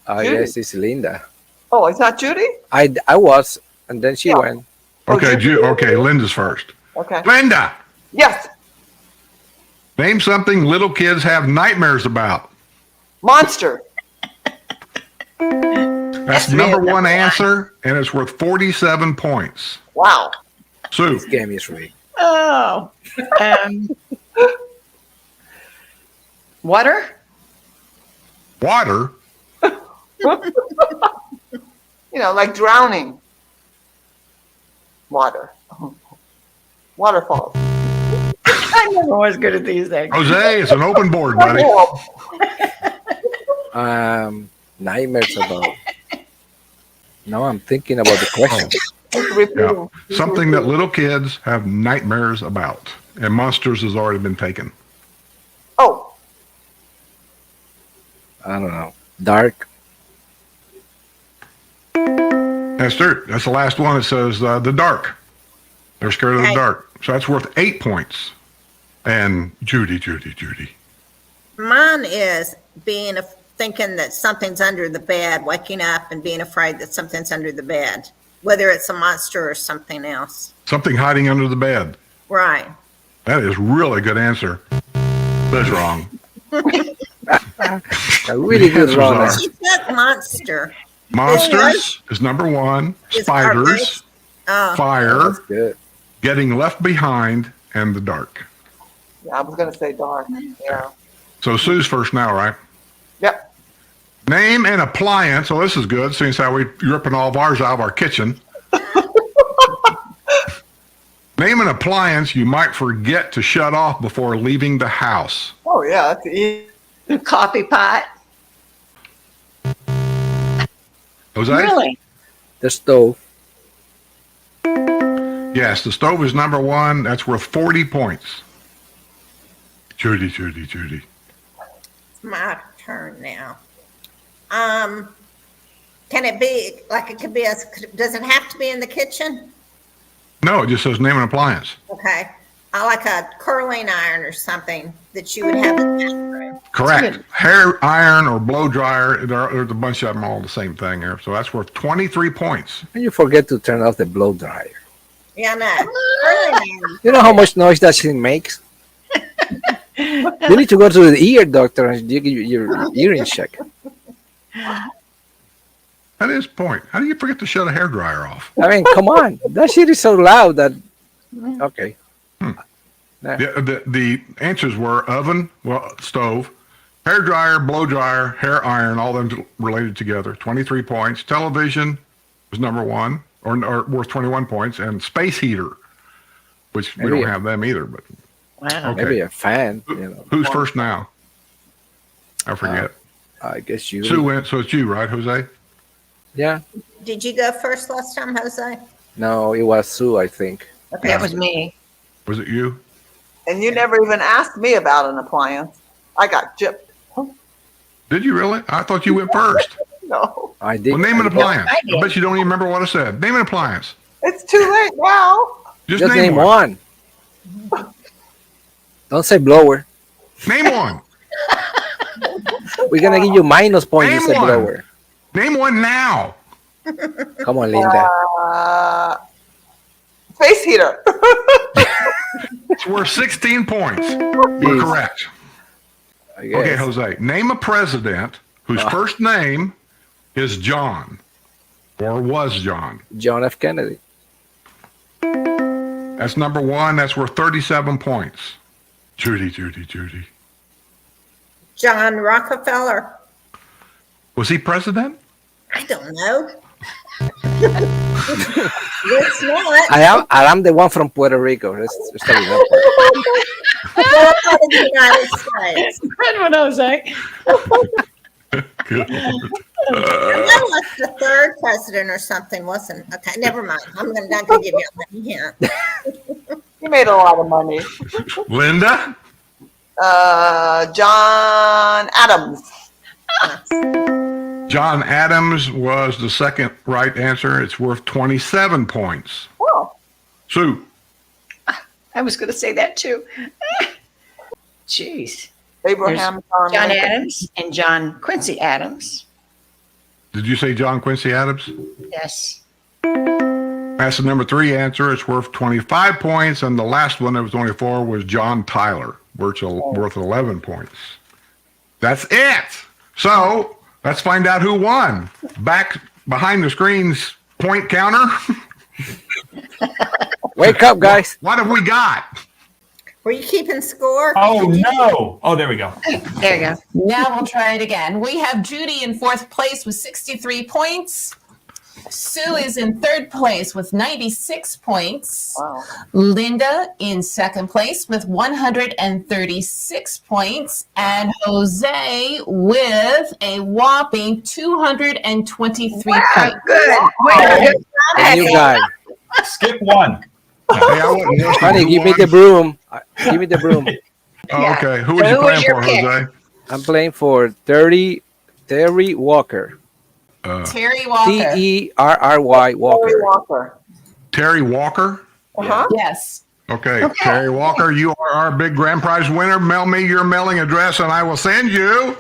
Speaker 8: I
Speaker 2: Judy.
Speaker 8: guess it's Linda.
Speaker 2: Oh, it's not Judy?
Speaker 8: I was, and then she
Speaker 2: Yeah.
Speaker 8: went.
Speaker 2: Oh,
Speaker 1: Okay.
Speaker 2: Judy.
Speaker 1: Okay. Linda's first.
Speaker 2: Okay.
Speaker 1: Linda,
Speaker 2: Yes.
Speaker 1: name something little kids have nightmares about.
Speaker 2: Monster.
Speaker 1: That's
Speaker 3: really
Speaker 1: number
Speaker 3: number
Speaker 1: one
Speaker 3: one.
Speaker 1: answer, and it's worth 47 points.
Speaker 2: Wow.
Speaker 1: Sue,
Speaker 8: This game is rigged.
Speaker 3: Oh. Water?
Speaker 1: water.
Speaker 2: You know, like drowning. Water. Waterfalls.
Speaker 3: I never was good at these things.
Speaker 1: Jose, it's an open board, buddy.
Speaker 8: Nightmares about. No, I'm thinking about the question.
Speaker 1: Yeah. Something that little kids have nightmares about. And Monsters has already been taken.
Speaker 2: Oh,
Speaker 8: I don't know. Dark.
Speaker 1: That's true. That's the last one. It says the dark. They're scared of the
Speaker 5: Right.
Speaker 1: dark. So that's worth 8 points. And Judy.
Speaker 5: Mine is thinking that something's under the bed, waking up and being afraid that something's under the bed, whether it's a monster or something else.
Speaker 1: Something hiding under the bed.
Speaker 5: Right.
Speaker 1: That is really good answer. That's wrong.
Speaker 8: A really good
Speaker 1: Answers
Speaker 8: run.
Speaker 1: are
Speaker 5: She said monster.
Speaker 1: Monsters is number one.
Speaker 5: Is
Speaker 1: Spiders,
Speaker 5: Oh,
Speaker 1: fire,
Speaker 8: That's good.
Speaker 1: getting left behind, and the dark.
Speaker 2: yeah, I was going to say dark. Yeah.
Speaker 1: So Sue's first now, right?
Speaker 2: Yep.
Speaker 1: Name an appliance. Oh, this is good, since how we're ripping all of ours out of our kitchen. Name an appliance you might forget to shut off before leaving the house.
Speaker 2: Oh, yeah, that's easy.
Speaker 3: Coffee pot.
Speaker 1: Jose?
Speaker 3: Really?
Speaker 8: The stove.
Speaker 1: Yes, the stove is number one. That's worth 40 points. Judy.
Speaker 5: It's my turn now. Can it be, like it could be, does it have to be in the kitchen?
Speaker 1: No, it just says name an appliance.
Speaker 5: Okay. I like a curling iron or something that you would have in the bathroom.
Speaker 1: Correct. Hair iron or blow dryer, there's a bunch of them all the same thing there. So that's worth 23 points.
Speaker 8: And you forget to turn off the blow dryer.
Speaker 5: Yeah, no. Curling iron.
Speaker 8: You know how much noise that thing makes? You need to go to the ear doctor and you get your earring check.
Speaker 1: That is the point. How do you forget to shut a hair dryer off?
Speaker 8: I mean, come on. That shit is so loud that. Okay.
Speaker 1: The answers were oven, well, stove, hair dryer, blow dryer, hair iron, all them related together. 23 points. Television was number one, or worth 21 points, and space heater, which we don't have them either. But
Speaker 3: Wow.
Speaker 1: okay.
Speaker 8: Maybe a fan. You know.
Speaker 1: Who's first now? I forget.
Speaker 8: I guess you.
Speaker 1: Sue went, so it's you, right, Jose?
Speaker 8: Yeah.
Speaker 5: Did you go first last time, Jose?
Speaker 8: No, it was Sue, I think.
Speaker 5: Okay.
Speaker 3: That was me.
Speaker 1: Was it you?
Speaker 2: And you never even asked me about an appliance. I got gypped.
Speaker 1: Did you really? I thought you went first.
Speaker 2: No,
Speaker 8: I did.
Speaker 1: Well, name an appliance.
Speaker 3: I did.
Speaker 1: I bet you don't even remember what I said. Name an appliance.
Speaker 2: it's too late now.
Speaker 1: Just
Speaker 8: Just name
Speaker 1: one.
Speaker 8: one. Don't say blower.
Speaker 1: Name one.
Speaker 8: We're gonna give you minus points. You
Speaker 1: Name
Speaker 8: say
Speaker 1: one.
Speaker 8: blower.
Speaker 1: Name one now.
Speaker 8: Come on, Linda.
Speaker 2: Space heater.
Speaker 1: It's worth 16 points. You're
Speaker 8: Jeez,
Speaker 1: correct.
Speaker 8: I guess.
Speaker 1: Okay, Jose. Name a president whose first name is John or was John.
Speaker 8: John F. Kennedy.
Speaker 1: That's number one. That's worth 37 points. Judy.
Speaker 5: John Rockefeller.
Speaker 1: Was he president?
Speaker 5: I don't know. It's not.
Speaker 8: I am the one from Puerto Rico. Let's start with that part.
Speaker 5: Well, I'm not in the United States.
Speaker 3: Good one, Jose.
Speaker 1: Good.
Speaker 5: That was the third president or something, wasn't? Okay, never mind. I'm not going to give you a money hint.
Speaker 2: He made a lot of money.
Speaker 1: Linda?
Speaker 2: John Adams.
Speaker 1: John Adams was the second right answer. It's worth 27 points.
Speaker 2: Oh,
Speaker 1: Sue?
Speaker 3: I was going to say that too. Jeez.
Speaker 2: Abraham
Speaker 3: John
Speaker 2: Lincoln.
Speaker 3: Adams and John Quincy Adams.
Speaker 1: Did you say John Quincy Adams?
Speaker 3: Yes.
Speaker 1: That's the number three answer. It's worth 25 points. And the last one that was only four was John Tyler, worth 11 points. That's it. So let's find out who won. Back behind the screen's point counter.
Speaker 8: Wake up, guys.
Speaker 1: What have we got?
Speaker 5: Were you keeping score?
Speaker 4: Oh, no. Oh, there we go.
Speaker 3: There you go.
Speaker 10: Now we'll try it again. We have Judy in fourth place with 63 points. Sue is in third place with 96 points.
Speaker 2: Wow.
Speaker 10: Linda in second place with 136 points. And Jose with a whopping 223 points.
Speaker 3: Good.
Speaker 8: And you guys.
Speaker 4: Skip one.
Speaker 1: Hey, I wasn't listening.
Speaker 8: Honey,
Speaker 1: Who
Speaker 8: give me
Speaker 1: won?
Speaker 8: the broom. Give me the broom.
Speaker 1: Oh,
Speaker 3: Yeah.
Speaker 1: okay. Who
Speaker 3: So
Speaker 1: was you
Speaker 3: who was
Speaker 1: playing
Speaker 3: your
Speaker 1: for,
Speaker 3: pick?
Speaker 1: Jose?
Speaker 8: I'm playing for Terry Walker.
Speaker 10: Terry Walker.
Speaker 8: Terry
Speaker 2: Terry
Speaker 8: Walker.
Speaker 2: Walker.
Speaker 1: Terry Walker?
Speaker 2: Uh-huh.
Speaker 10: Yes.
Speaker 1: Okay. Terry Walker, you are our big grand prize winner. Mail me your mailing address and I will send you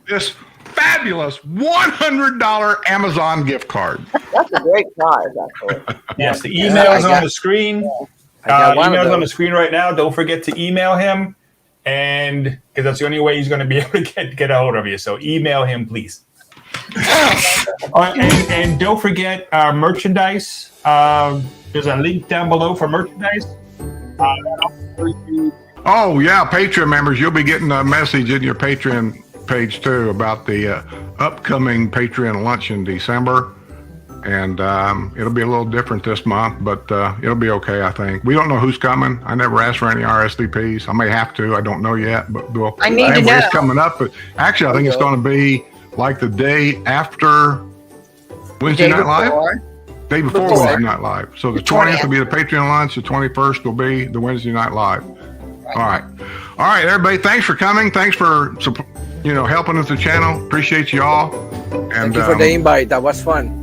Speaker 1: this fabulous $100 Amazon gift card.
Speaker 2: That's a great prize, actually.
Speaker 4: Yes, the email is on the screen.
Speaker 8: I got one of
Speaker 4: Email's on the
Speaker 8: those.
Speaker 4: screen right now. Don't forget to email him, and because that's the only way he's going to be able to get a hold of you. So email him, please. And don't forget our merchandise. There's a link down below for merchandise.
Speaker 1: Oh, yeah. Patreon members, you'll be getting a message in your Patreon page too about the upcoming Patreon lunch in December. And it'll be a little different this month, but it'll be okay, I think. We don't know who's coming. I never asked for any RSVPs. I may have to. I don't know yet, but we'll.
Speaker 3: I need to
Speaker 1: everybody's
Speaker 3: know.
Speaker 1: coming up. But actually, I think it's going to be like the day after Wednesday
Speaker 3: Day
Speaker 1: Night Live.
Speaker 3: before.
Speaker 1: Day before Wednesday Night Live. So the 20th will be the Patreon lunch. The 21st will be the Wednesday Night Live. All right. All right, everybody. Thanks for coming. Thanks for helping with the channel. Appreciate you all. And
Speaker 8: Thank you for the invite. That was fun.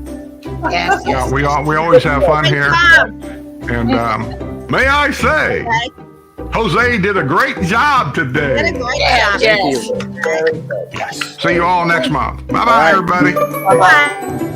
Speaker 3: Yes.
Speaker 1: yeah, we always have fun here.
Speaker 5: Bob,
Speaker 1: And may I say,
Speaker 5: okay.
Speaker 1: Jose did a great job
Speaker 5: Did a
Speaker 1: today.
Speaker 5: great
Speaker 3: Yes,
Speaker 5: job.
Speaker 3: yes.
Speaker 8: Thank you.
Speaker 1: See you all next month. Bye bye,
Speaker 8: All right.
Speaker 1: everybody.
Speaker 2: Bye-bye.
Speaker 5: Bye.